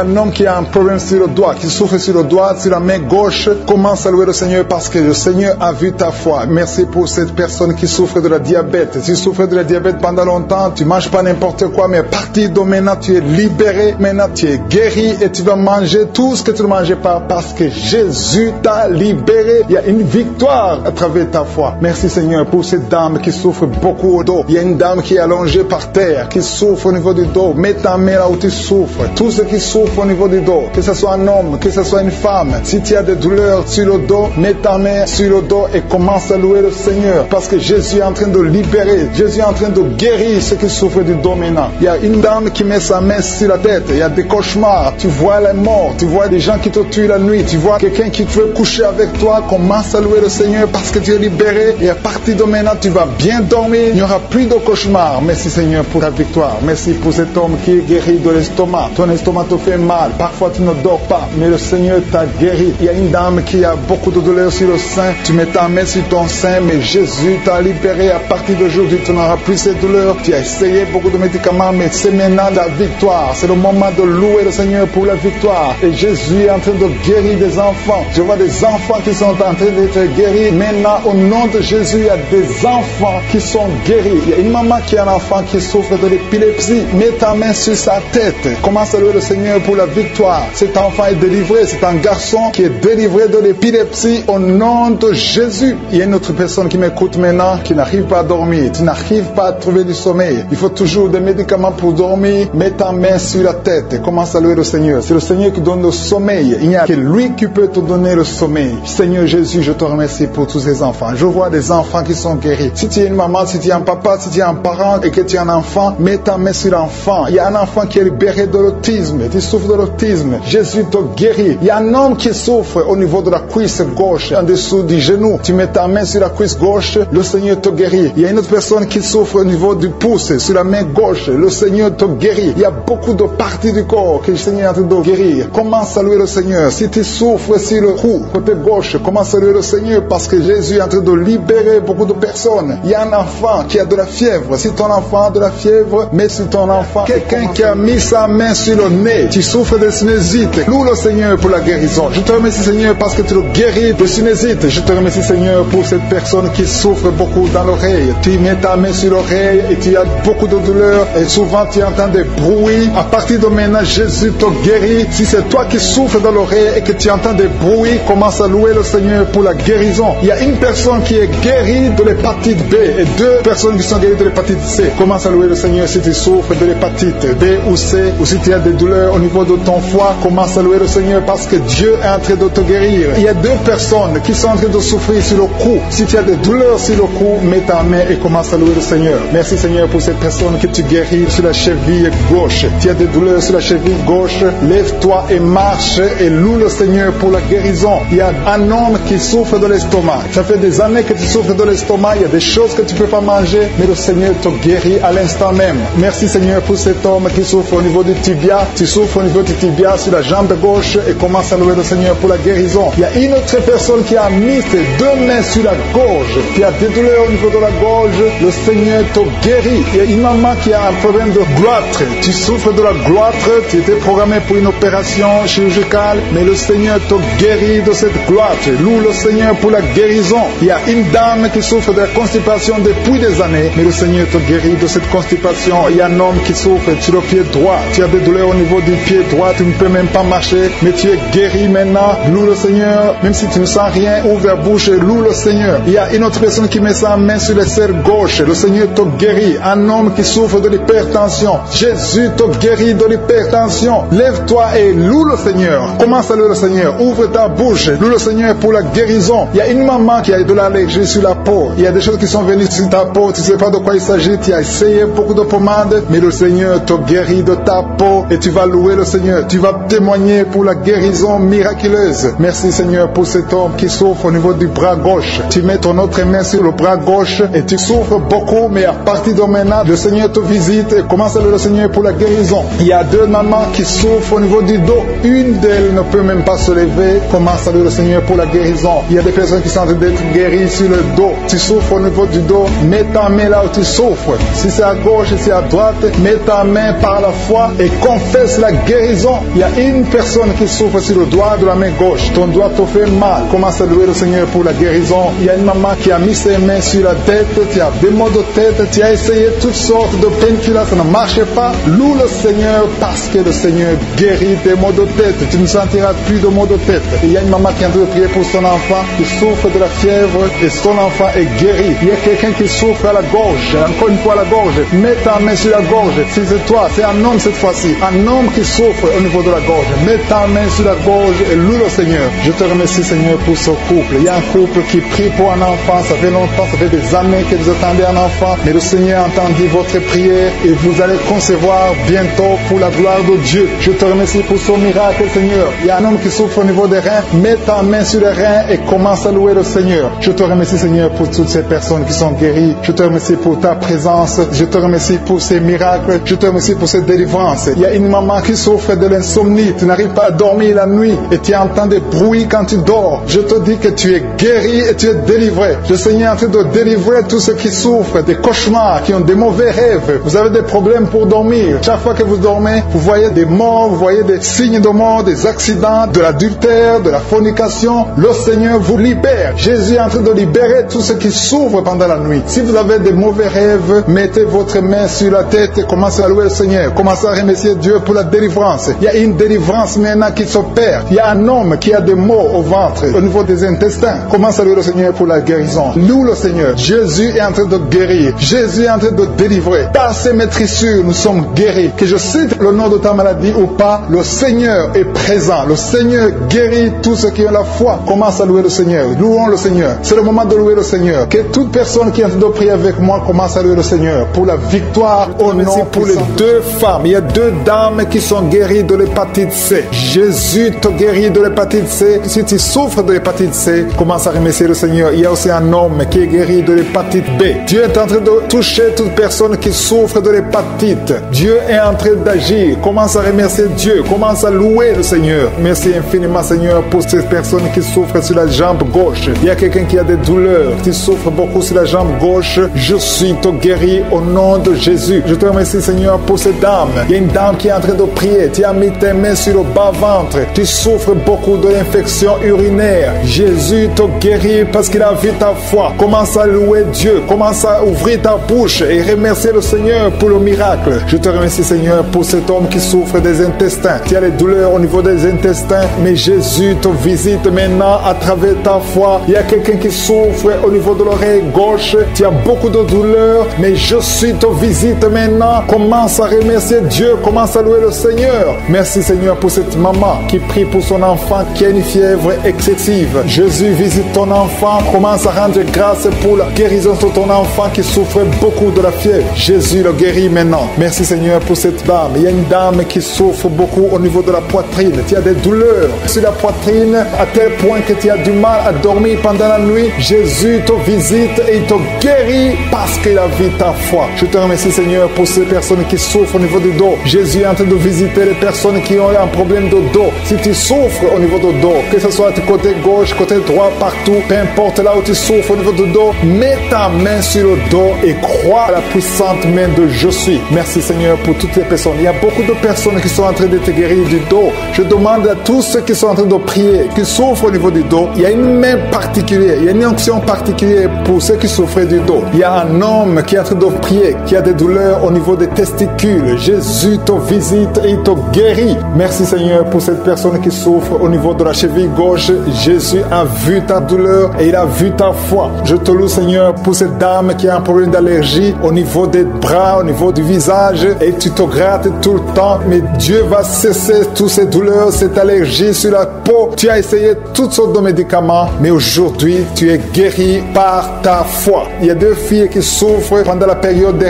Speaker 2: un homme qui a un problème sur le doigt, qui souffre sur le doigt, sur la main gauche. Commence à louer le Seigneur parce que le Seigneur a vu ta foi. Merci pour cette personne qui souffre de la diabète. Si tu souffres de la diabète pendant longtemps, tu manges pas n'importe quoi, mais à partir de maintenant, tu es libéré. Maintenant, tu es guéri et tu vas manger tout ce que tu ne mangeais pas parce que Jésus t'a libéré. Il y a une victoire à travers ta foi. Merci Seigneur pour cette dame qui souffre beaucoup au dos. Il y a une dame qui est allongée par terre, qui souffre au niveau du dos. Mets ta main là où tu souffres. Tous ceux qui souffrent au niveau du dos, que ce soit un homme, que ce soit une femme, si tu as des douleurs sur le dos, mets ta main sur le dos et commence à louer le Seigneur parce que Jésus est en train de libérer. Jésus est en train de guérir ceux qui souffrent du dos maintenant. Il y a une dame qui met sa main sur la tête. Il y a des cauchemars. Tu vois les morts. Tu vois des gens qui te tuent la nuit. Tu vois quelqu'un qui veut coucher avec toi. Commence à louer le Seigneur parce que tu es libéré. Et à partir de maintenant, tu vas bien dormir. Il n'y aura plus de cauchemars. Merci Seigneur pour ta victoire. Merci pour cet homme qui est guéri de l'estomac. Ton estomac te fait mal. Parfois, tu ne dors pas. Mais le Seigneur t'a guéri. Il y a une dame qui a beaucoup de douleurs sur le sein. Tu mets ta main sur ton sein. Mais Jésus t'a libéré. À partir d'aujourd'hui, tu n'auras plus ces douleurs. Tu as essayé beaucoup de médicaments. Mais c'est maintenant la victoire. C'est le moment de louer le Seigneur pour la victoire. Et Jésus est en train de guérir des enfants. Je vois des enfants qui sont en train d'être guéris. Maintenant, au nom de Jésus, il y a des enfants qui sont guéris. Il y a une maman qui a un enfant qui souffre de l'épilepsie. Mets ta main sur sa tête. Commence à louer le Seigneur pour la victoire. Cet enfant est délivré. C'est un garçon qui est délivré de l'épilepsie au nom de Jésus. Il y a une autre personne qui m'écoute maintenant qui n'arrive pas à dormir. Tu n'arrives pas à trouver du sommeil. Il faut toujours des médicaments pour dormir. Mets ta main sur la tête et commence à louer le Seigneur. C'est le Seigneur qui donne donne le sommeil. Il n'y a que lui qui peut te donner le sommeil. Seigneur Jésus, je te remercie pour tous ces enfants. Je vois des enfants qui sont guéris. Si tu es une maman, si tu es un papa, si tu es un parent et que tu es un enfant, mets ta main sur l'enfant. Il y a un enfant qui est libéré de l'autisme. Tu souffres de l'autisme. Jésus te guérit. Il y a un homme qui souffre au niveau de la cuisse gauche, en dessous du genou. Tu mets ta main sur la cuisse gauche, le Seigneur te guérit. Il y a une autre personne qui souffre au niveau du pouce, sur la main gauche, le Seigneur te guérit. Il y a beaucoup de parties du corps que le Seigneur est en train de guérir. Commence à louer le Seigneur. Si tu souffres sur le cou, côté gauche, commence à louer le Seigneur parce que Jésus est en train de libérer beaucoup de personnes. Il y a un enfant qui a de la fièvre. Si ton enfant a de la fièvre, mets sur ton enfant quelqu'un qui a mis sa main sur le nez. Tu souffres de sinusite. Loue le Seigneur pour la guérison. Je te remercie Seigneur parce que tu le guéris de sinusite. Je te remercie Seigneur pour cette personne qui souffre beaucoup dans l'oreille. Tu mets ta main sur l'oreille et tu as beaucoup de douleur et souvent tu entends des bruits. À partir de maintenant, Jésus te guérit. Si c'est toi qui souffres dans l'oreille et que tu entends des bruits, commence à louer le Seigneur pour la guérison. Il y a une personne qui est guérie de l'hépatite B et 2 personnes qui sont guéries de l'hépatite C. Commence à louer le Seigneur si tu souffres de l'hépatite B ou C, ou si tu as des douleurs au niveau de ton foie. Commence à louer le Seigneur parce que Dieu est en train de te guérir. Il y a 2 personnes qui sont en train de souffrir sur le cou. Si tu as des douleurs sur le cou, mets ta main et commence à louer le Seigneur. Merci Seigneur pour cette personne que tu guéris sur la cheville gauche. Tu as des douleurs sur la cheville gauche, lève-toi et marche et loue le Seigneur pour la guérison. Il y a un homme qui souffre de l'estomac. Ça fait des années que tu souffres de l'estomac. Il y a des choses que tu ne peux pas manger, mais le Seigneur te guérit à l'instant même. Merci Seigneur pour cet homme qui souffre au niveau du tibia. Tu souffres au niveau du tibia sur la jambe gauche et commence à louer le Seigneur pour la guérison. Il y a une autre personne qui a mis ses 2 mains sur la gorge. Tu as des douleurs au niveau de la gorge. Le Seigneur te guérit. Il y a une maman qui a un problème de gloître. Tu souffres de la gloître. Tu étais programmé pour une opération chirurgicale, mais le Seigneur te guérit de cette gloître. Loue le Seigneur pour la guérison. Il y a une dame qui souffre de la constipation depuis des années, mais le Seigneur te guérit de cette constipation. Il y a un homme qui souffre sur le pied droit. Tu as des douleurs au niveau du pied droit. Tu ne peux même pas marcher, mais tu es guéri maintenant. Loue le Seigneur. Même si tu ne sens rien, ouvre la bouche et loue le Seigneur. Il y a une autre personne qui met sa main sur l'aisselle gauche. Le Seigneur te guérit. Un homme qui souffre de l'hypertension. Jésus te guérit de l'hypertension. Lève-toi et loue le Seigneur. Commence à louer le Seigneur. Ouvre ta bouche. Loue le Seigneur pour la guérison. Il y a une maman qui a de l'allergie sur la peau. Il y a des choses qui sont venues sur ta peau. Tu ne sais pas de quoi il s'agit. Tu as essayé beaucoup de pommades, mais le Seigneur te guérit de ta peau et tu vas louer le Seigneur. Tu vas témoigner pour la guérison miraculeuse. Merci Seigneur pour cet homme qui souffre au niveau du bras gauche. Tu mets ton autre main sur le bras gauche et tu souffres beaucoup, mais à partir de maintenant, le Seigneur te visite et commence à louer le Seigneur pour la guérison. Il y a 2 mamans qui souffrent au niveau du dos. Une d'elles ne peut même pas se lever. Commence à louer le Seigneur pour la guérison. Il y a des personnes qui sont en train d'être guéries sur le dos. Tu souffres au niveau du dos. Mets ta main là où tu souffres. Si c'est à gauche, si c'est à droite, mets ta main par la foi et confesse la guérison. Il y a une personne qui souffre sur le doigt de la main gauche. Ton doigt te fait mal. Commence à louer le Seigneur pour la guérison. Il y a une maman qui a mis ses mains sur la tête. Tu as des maux de tête. Tu as essayé toutes sortes de painkillers. Ça ne marchait pas. Loue le Seigneur parce que le Seigneur guérit tes maux de tête. Tu ne sentiras plus de maux de tête. Il y a une maman qui est en train de prier pour son enfant qui souffre de la fièvre et son enfant est guéri. Il y a quelqu'un qui souffre à la gorge. Encore une fois à la gorge. Mets ta main sur la gorge. Si c'est toi, c'est un homme cette fois-ci. Un homme qui souffre au niveau de la gorge. Mets ta main sur la gorge et loue le Seigneur. Je te remercie Seigneur pour ce couple. Il y a un couple qui prie pour un enfant. Ça fait longtemps, ça fait des années que vous attendez un enfant. Mais le Seigneur a entendu votre prière et vous allez concevoir bientôt pour la gloire de Dieu. Je te remercie pour ce miracle Seigneur. Il y a un homme qui souffre au niveau des reins. Mets ta main sur les reins et commence à louer le Seigneur. Je te remercie Seigneur pour toutes ces personnes qui sont guéries. Je te remercie pour ta présence. Je te remercie pour ces miracles. Je te remercie pour cette délivrance. Il y a une maman qui souffre de l'insomnie. Tu n'arrives pas à dormir la nuit et tu entends des bruits quand tu dors. Je te dis que tu es guéri et tu es délivré. Le Seigneur est en train de délivrer tous ceux qui souffrent des cauchemars, qui ont des mauvais rêves. Vous avez des problèmes pour dormir. Chaque fois que vous dormez, vous voyez des morts, vous voyez des signes de mort, des accidents, de l'adultère, de la fornication. Le Seigneur vous libère. Jésus est en train de libérer tous ceux qui souffrent pendant la nuit. Si vous avez des mauvais rêves, mettez votre main sur la tête et commencez à louer le Seigneur. Commencez à remercier Dieu pour la délivrance. Il y a une délivrance maintenant qui s'opère. Il y a un homme qui a des maux au ventre, au niveau des intestins. Commence à louer le Seigneur pour la guérison. Loue le Seigneur. Jésus est en train de guérir. Jésus est en train de délivrer. Par ses maîtrissures, nous sommes guéris. Que je cite le nom de ta maladie ou pas, le Seigneur Seigneur est présent. Le Seigneur guérit tous ceux qui ont la foi. Commence à louer le Seigneur. Louons le Seigneur. C'est le moment de louer le Seigneur. Que toute personne qui est en train de prier avec moi commence à louer le Seigneur pour la victoire au nom. Pour les deux femmes, il y a deux dames qui sont guéries de l'hépatite C. Jésus te guérit de l'hépatite C. Si tu souffres de l'hépatite C, commence à remercier le Seigneur. Il y a aussi un homme qui est guéri de l'hépatite B. Dieu est en train de toucher toute personne qui souffre de l'hépatite. Dieu est en train d'agir. Commence à remercier Dieu. Commence à louer le Seigneur. Merci infiniment, Seigneur, pour ces personnes qui souffrent sur la jambe gauche. Il y a quelqu'un qui a des douleurs, qui souffre beaucoup sur la jambe gauche. Je suis te guéri au nom de Jésus. Je te remercie, Seigneur, pour cette dame. Il y a une dame qui est en train de prier. Tu as mis tes mains sur le bas-ventre. Tu souffres beaucoup de l'infection urinaire. Jésus te guérit parce qu'il a vu ta foi. Commence à louer Dieu. Commence à ouvrir ta bouche et remercier le Seigneur pour le miracle. Je te remercie, Seigneur, pour cet homme qui souffre des intestins. Tu as les douleurs au niveau des intestins, mais Jésus te visite maintenant à travers ta foi. Il y a quelqu'un qui souffre au niveau de l'oreille gauche. Tu as beaucoup de douleurs, mais Jésus te visite maintenant. Commence à remercier Dieu. Commence à louer le Seigneur. Merci, Seigneur, pour cette maman qui prie pour son enfant qui a une fièvre excessive. Jésus visite ton enfant. Commence à rendre grâce pour la guérison de ton enfant qui souffre beaucoup de la fièvre. Jésus le guérit maintenant. Merci, Seigneur, pour cette dame. Il y a une dame qui souffre beaucoup au niveau de la poitrine. Tu as des douleurs sur la poitrine à tel point que tu as du mal à dormir pendant la nuit. Jésus te visite et il te guérit parce qu'il a vu ta foi. Je te remercie, Seigneur, pour ces personnes qui souffrent au niveau du dos. Jésus est en train de visiter les personnes qui ont un problème de dos. Si tu souffres au niveau du dos, que ce soit du côté gauche, côté droit, partout, peu importe là où tu souffres au niveau du dos, mets ta main sur le dos et crois à la puissante main de Je suis. Merci, Seigneur, pour toutes les personnes. Il y a beaucoup de personnes qui sont en train de te guérir du dos. Je demande à tous ceux qui sont en train de prier, qui souffrent au niveau du dos, il y a une main particulière, il y a une onction particulière pour ceux qui souffrent du dos. Il y a un homme qui est en train de prier, qui a des douleurs au niveau des testicules. Jésus te visite et il te guérit. Merci, Seigneur, pour cette personne qui souffre au niveau de la cheville gauche. Jésus a vu ta douleur et il a vu ta foi. Je te loue, Seigneur, pour cette dame qui a un problème d'allergie au niveau des bras, au niveau du visage, et tu te grattes tout le temps, mais Dieu va cesser toutes ces douleurs, cette allergie sur la peau. Tu as essayé toutes sortes de médicaments, mais aujourd'hui, tu es guéri par ta foi. Il y a deux filles qui souffrent pendant la période des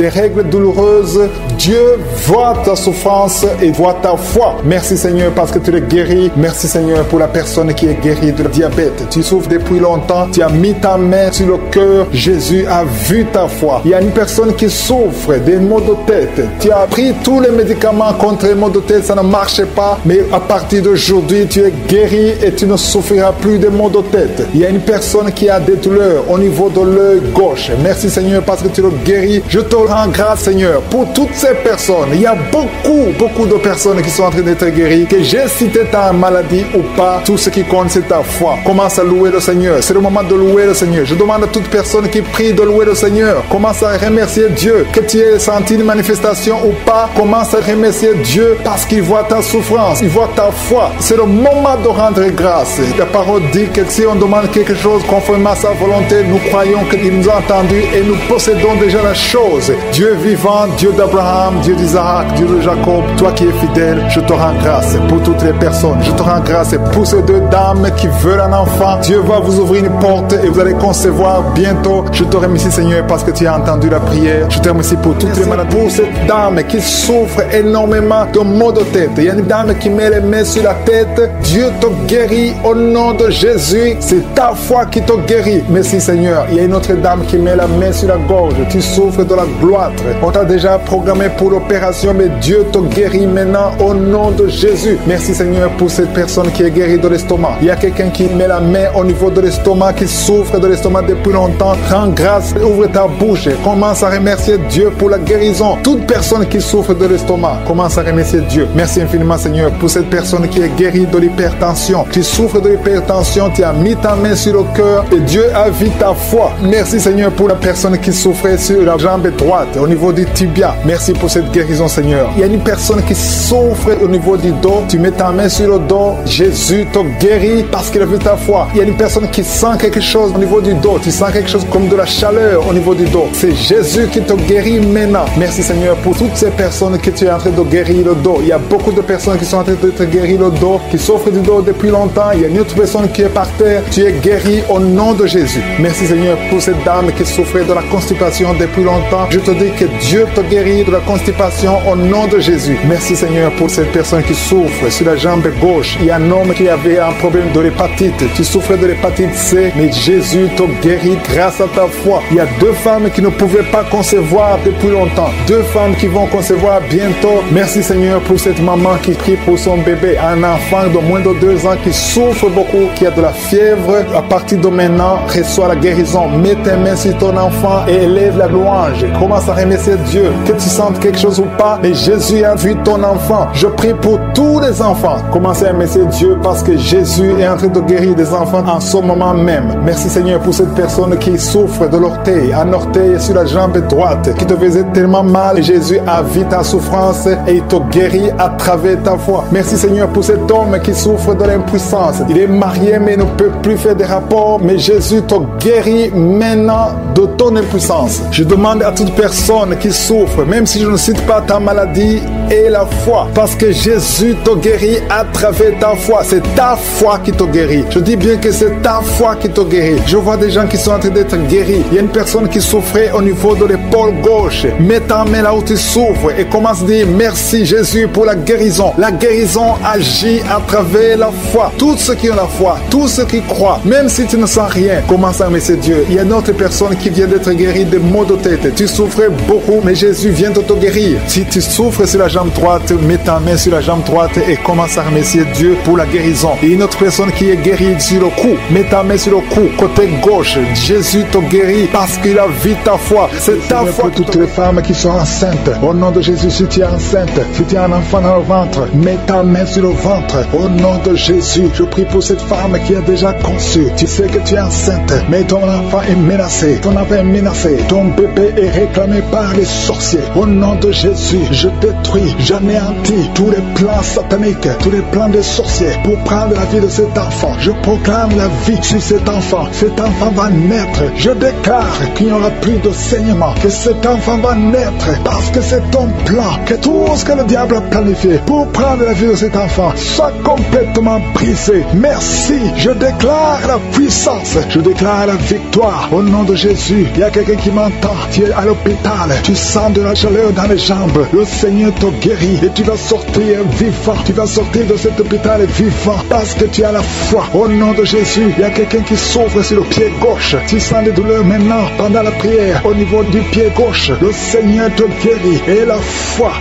Speaker 2: règles douloureuses. Dieu voit ta souffrance et voit ta foi. Merci, Seigneur, parce que tu es guéri. Merci, Seigneur, pour la personne qui est guérie de diabète. Tu souffres depuis longtemps. Tu as mis ta main sur le cœur. Jésus a vu ta foi. Il y a une personne qui souffre des maux de tête. Tu as pris tous les médicaments contre les maux de tête. Ça ne marchait pas. Mais à partir d'aujourd'hui, tu es guéri et tu ne souffriras plus des maux de tête. Il y a une personne qui a des douleurs au niveau de l'œil gauche. Merci, Seigneur, parce que tu le guéris. Je te rends grâce, Seigneur, pour toutes ces personnes. Il y a beaucoup de personnes qui sont en train d'être guéries. Que j'ai cité ta maladie ou pas, tout ce qui compte, c'est ta foi. Commence à louer le Seigneur. C'est le moment de louer le Seigneur. Je demande à toute personne qui prie de louer le Seigneur. Commence à remercier Dieu. Que tu aies senti une manifestation ou pas, commence à remercier Dieu parce qu'il voit ta souffrance, il voit ta foi. C'est le moment de rendre grâce. La parole dit que si on demande quelque chose conformément à sa volonté, nous croyons qu'il nous a entendus et nous possédons déjà la chose. Dieu vivant, Dieu d'Abraham, Dieu d'Isaac, Dieu de Jacob, toi qui es fidèle, je te rends grâce pour toutes les personnes. Je te rends grâce pour ces deux dames qui veulent un enfant. Dieu va vous ouvrir une porte et vous allez concevoir bientôt. Je te remercie, Seigneur, parce que tu as entendu la prière. Je te remercie pour toutes les maladies. Pour cette dame qui souffre énormément de maux de tête. Il y a une dame qui met les mains sur la tête. Dieu te guérit au nom de Jésus. C'est ta foi qui te guérit. Merci, Seigneur. Il y a une autre dame qui met la main sur la gorge. Tu souffres de la gloître. On t'a déjà programmé pour l'opération, mais Dieu te guérit maintenant au nom de Jésus. Merci, Seigneur, pour cette personne qui est guérie de l'estomac. Il y a quelqu'un qui met la main au niveau de l'estomac, qui souffre de l'estomac depuis longtemps. Rends grâce, ouvre ta bouche. Commence à remercier Dieu pour la guérison. Toute personne qui souffre de l'estomac, commence à remercier Dieu. Merci infiniment, Seigneur, pour cette personne qui est guérie de l'hypertension. Tu souffres de l'hypertension, tu as mis ta main sur le cœur et Dieu a vu ta foi. Merci, Seigneur, pour la personne qui souffrait sur la jambe droite, au niveau du tibia. Merci pour cette guérison, Seigneur. Il y a une personne qui souffre au niveau du dos. Tu mets ta main sur le dos. Jésus te guérit parce qu'il a vu ta foi. Il y a une personne qui sent quelque chose au niveau du dos. Tu sens quelque chose comme de la chaleur au niveau du dos. C'est Jésus qui te guérit maintenant. Merci, Seigneur, pour toutes ces personnes que tu es en train de guérir le dos. Il y a beaucoup de personnes qui sont en train d'être guéries le dos, qui souffrent du dos depuis longtemps. Il y a une autre personne qui est par terre. Tu es guéri au nom de Jésus. Merci Seigneur pour cette dame qui souffrait de la constipation depuis longtemps. Je te dis que Dieu te guérit de la constipation au nom de Jésus. Merci Seigneur pour cette personne qui souffre sur la jambe gauche. Il y a un homme qui avait un problème de l'hépatite. Tu souffrais de l'hépatite C, mais Jésus te guérit grâce à ta foi. Il y a 2 femmes qui ne pouvaient pas concevoir depuis longtemps. 2 femmes qui vont concevoir bientôt. Merci Seigneur pour cette maman qui prie pour son bébé. Un enfant de moins de 2 ans qui souffre beaucoup, qui a de la fièvre. À partir de maintenant, reçois la guérison. Mets tes mains sur ton enfant et élève la louange. Commence à remercier Dieu. Que tu sentes quelque chose ou pas, mais Jésus a vu ton enfant. Je prie pour tous les enfants. Commencez à remercier Dieu parce que Jésus est en train de guérir des enfants en ce moment même. Merci Seigneur pour cette personne qui souffre de l'orteil, un orteil sur la jambe droite, qui te faisait tellement mal. Jésus a vu ta souffrance et il te guérit à travers ta foi. Merci Seigneur pour cet homme qui souffre de l'impuissance. Il est marié mais ne peut plus faire des rapports, mais Jésus te guérit maintenant de ton impuissance. Je demande à toute personne qui souffre, même si je ne cite pas ta maladie, et la foi, parce que Jésus te guérit à travers ta foi. C'est ta foi qui te guérit. Je dis bien que c'est ta foi qui te guérit. Je vois des gens qui sont en train d'être guéris. Il y a une personne qui souffrait au niveau de l'épaule gauche. Mets ta main là où tu souffres et commence à dire merci Jésus pour la guérison. La guérison agit à travers la foi. Tous ceux qui ont la foi, tous ceux qui croient, même si tu ne sens rien, commence à remercier Dieu. Il y a une autre personne qui vient d'être guérie de maux de tête. Tu souffrais beaucoup, mais Jésus vient de te guérir. Si tu souffres sur la jambe droite, mets ta main sur la jambe droite et commence à remercier Dieu pour la guérison. Et une autre personne qui est guérie sur le cou, mets ta main sur le cou, côté gauche. Jésus te guérit parce qu'il a vu ta foi. C'est ta foi. Pour toutes les femmes qui sont enceintes, au nom de Jésus, si tu es enceinte, si tu as un enfant dans le ventre, mets ta main sur le ventre. Au nom de Jésus, je prie pour cette femme qui a déjà conçu. Tu sais que tu es enceinte, mais ton enfant est menacé. Ton enfant est menacé. Ton bébé est réclamé par les sorciers. Au nom de Jésus, je détruis, j'anéantis tous les plans sataniques, tous les plans des sorciers pour prendre la vie de cet enfant. Je proclame la vie sur cet enfant. Cet enfant va naître. Je déclare qu'il n'y aura plus de saignement, que cet enfant va naître parce que c'est ton plan, que tout ce que le diable a planifié pour prendre la vie de cet enfant soit complètement brisé. Merci. Je déclare la puissance. Je déclare la victoire au nom de Jésus. Il y a quelqu'un qui m'entend. Tu es à l'hôpital. Tu sens de la chaleur dans les jambes. Le Seigneur te guérit et tu vas sortir vivant. Tu vas sortir de cet hôpital vivant parce que tu as la foi. Au nom de Jésus, il y a quelqu'un qui souffre sur le pied gauche. Tu sens des douleurs maintenant pendant la prière au niveau du pied gauche. Le Seigneur te guérit. Et la foi,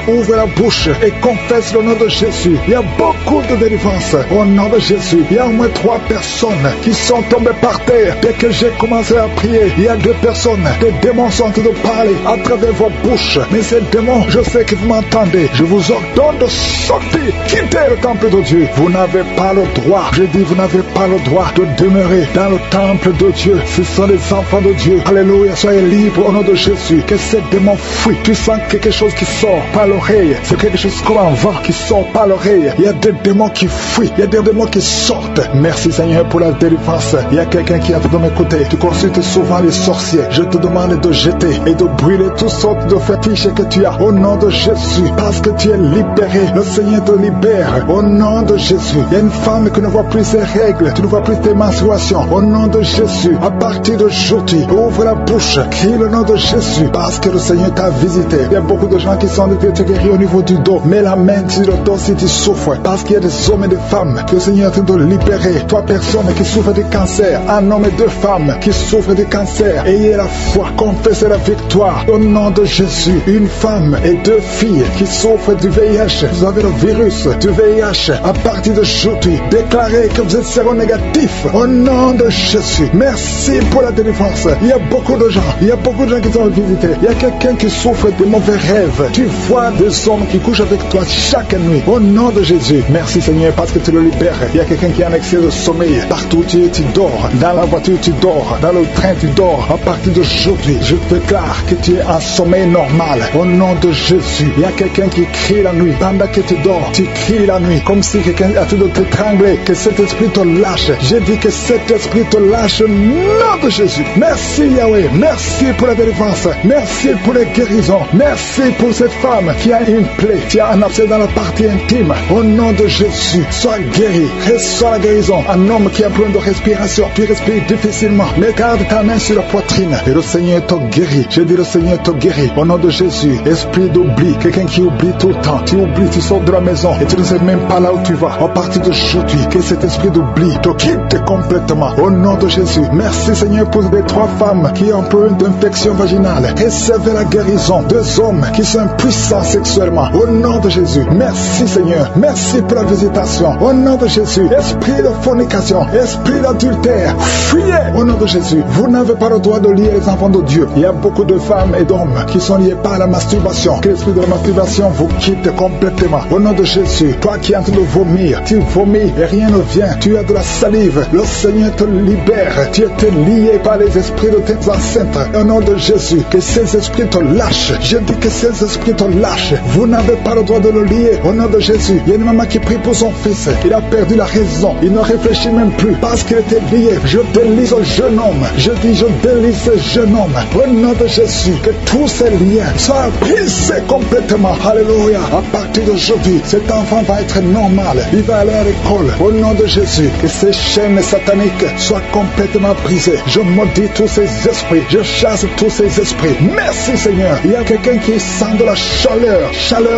Speaker 2: ouvre la bouche et confesse le nom de Jésus. Il y a beaucoup de délivrance au nom de Jésus. Il y a au moins 3 personnes qui sont tombées par terre. Dès que j'ai commencé à prier, il y a 2 personnes. Des démons sont en train de parler à travers vos bouches. Mais ces démons, je sais que vous m'entendez. Je vous ordonne de sortir, quitter le temple de Dieu. Vous n'avez pas le droit. Je dis, vous n'avez pas le droit de demeurer dans le temple de Dieu. Ce sont les enfants de Dieu. Alléluia, soyez libres au nom de Jésus. Que ces démons fuient. Tu sens quelque chose qui sort par l'oreille. C'est quelque chose comme un vent qui sort par l'oreille. Il y a des démons qui fuient. Il y a des démons qui sortent. Merci Seigneur pour la délivrance. Il y a quelqu'un qui a envie de m'écouter. Tu consultes souvent les sorciers. Je te demande de jeter et de brûler toutes sortes de fétiches que tu as au nom de Jésus. Parce que tu es libéré. Le Seigneur te libère au nom de Jésus. Il y a une femme qui ne voit plus ses règles. Tu ne vois plus tes menstruations. Au nom de Jésus. À partir d'aujourd'hui, ouvre la bouche. Crie le nom de Jésus. Parce que le Seigneur t'a visité. Il y a beaucoup de gens qui sont te guérir au niveau du dos. Mets la main sur le dos si tu souffres. Parce qu'il y a des hommes et des femmes que le Seigneur est en train de libérer. 3 personnes qui souffrent de cancer. Un homme et 2 femmes qui souffrent de cancer. Ayez la foi. Confessez la victoire. Au nom de Jésus. Une femme et 2 filles qui souffrent du VIH. Vous avez le virus du VIH. À partir d'aujourd'hui, déclarez que vous êtes séronégatif. Au nom de Jésus. Merci pour la délivrance. Il y a beaucoup de gens. Il y a beaucoup de gens qui sont visités. Il y a quelqu'un qui souffre de mauvais rêves. Tu vois des hommes qui couchent avec toi chaque nuit. Au nom de Jésus. Merci Seigneur parce que tu le libères. Il y a quelqu'un qui a un excès de sommeil. Partout tu dors. Dans la voiture tu dors. Dans le train tu dors. À partir d'aujourd'hui, je déclare que tu es en sommeil normal. Au nom de Jésus. Il y a quelqu'un qui crie la nuit. Pendant que tu dors, tu cries la nuit. Comme si quelqu'un a tout de t'étrangler. Que cet esprit te lâche. J'ai dit que cet esprit te lâche au nom de Jésus. Merci Yahweh. Merci pour la délivrance. Merci pour les guérisons. Merci pour cette femme qui a une plaie, tu as un abcès dans la partie intime. Au nom de Jésus, sois guéri, reçois la guérison. Un homme qui a un problème de respiration, tu respires difficilement, mais garde ta main sur la poitrine et le Seigneur te guérit. Je dis le Seigneur te guérit. Au nom de Jésus, esprit d'oubli, quelqu'un qui oublie tout le temps, tu oublies, tu sors de la maison et tu ne sais même pas là où tu vas. À partir d'aujourd'hui, que cet esprit d'oubli te quitte complètement. Au nom de Jésus, merci Seigneur pour les 3 femmes qui ont un problème d'infection vaginale. Recevez la guérison. 2 hommes qui sont puissants sexuellement. Au nom de Jésus, merci Seigneur. Merci pour la visitation. Au nom de Jésus, esprit de fornication, esprit d'adultère, fuyez. Au nom de Jésus, vous n'avez pas le droit de lier les enfants de Dieu. Il y a beaucoup de femmes et d'hommes qui sont liés par la masturbation. Que l'esprit de la masturbation vous quitte complètement. Au nom de Jésus, toi qui es en train de vomir, tu vomis et rien ne vient. Tu as de la salive. Le Seigneur te libère. Tu es lié par les esprits de tes ancêtres. Au nom de Jésus, que ces esprits te lâchent. Je dis que ces esprits te lâchent. Vous n'avez pas le droit de le lier. Au nom de Jésus, il y a une maman qui prie pour son fils. Il a perdu la raison. Il ne réfléchit même plus parce qu'il était lié. Je délie ce jeune homme. Je dis, je délie ce jeune homme. Au nom de Jésus, que tous ces liens soient brisés complètement. Alléluia. À partir d'aujourd'hui, cet enfant va être normal. Il va aller à l'école. Au nom de Jésus, que ces chaînes sataniques soient complètement brisées. Je maudis tous ces esprits. Je chasse tous ces esprits. Merci Seigneur. Il y a quelqu'un qui sent de la chaleur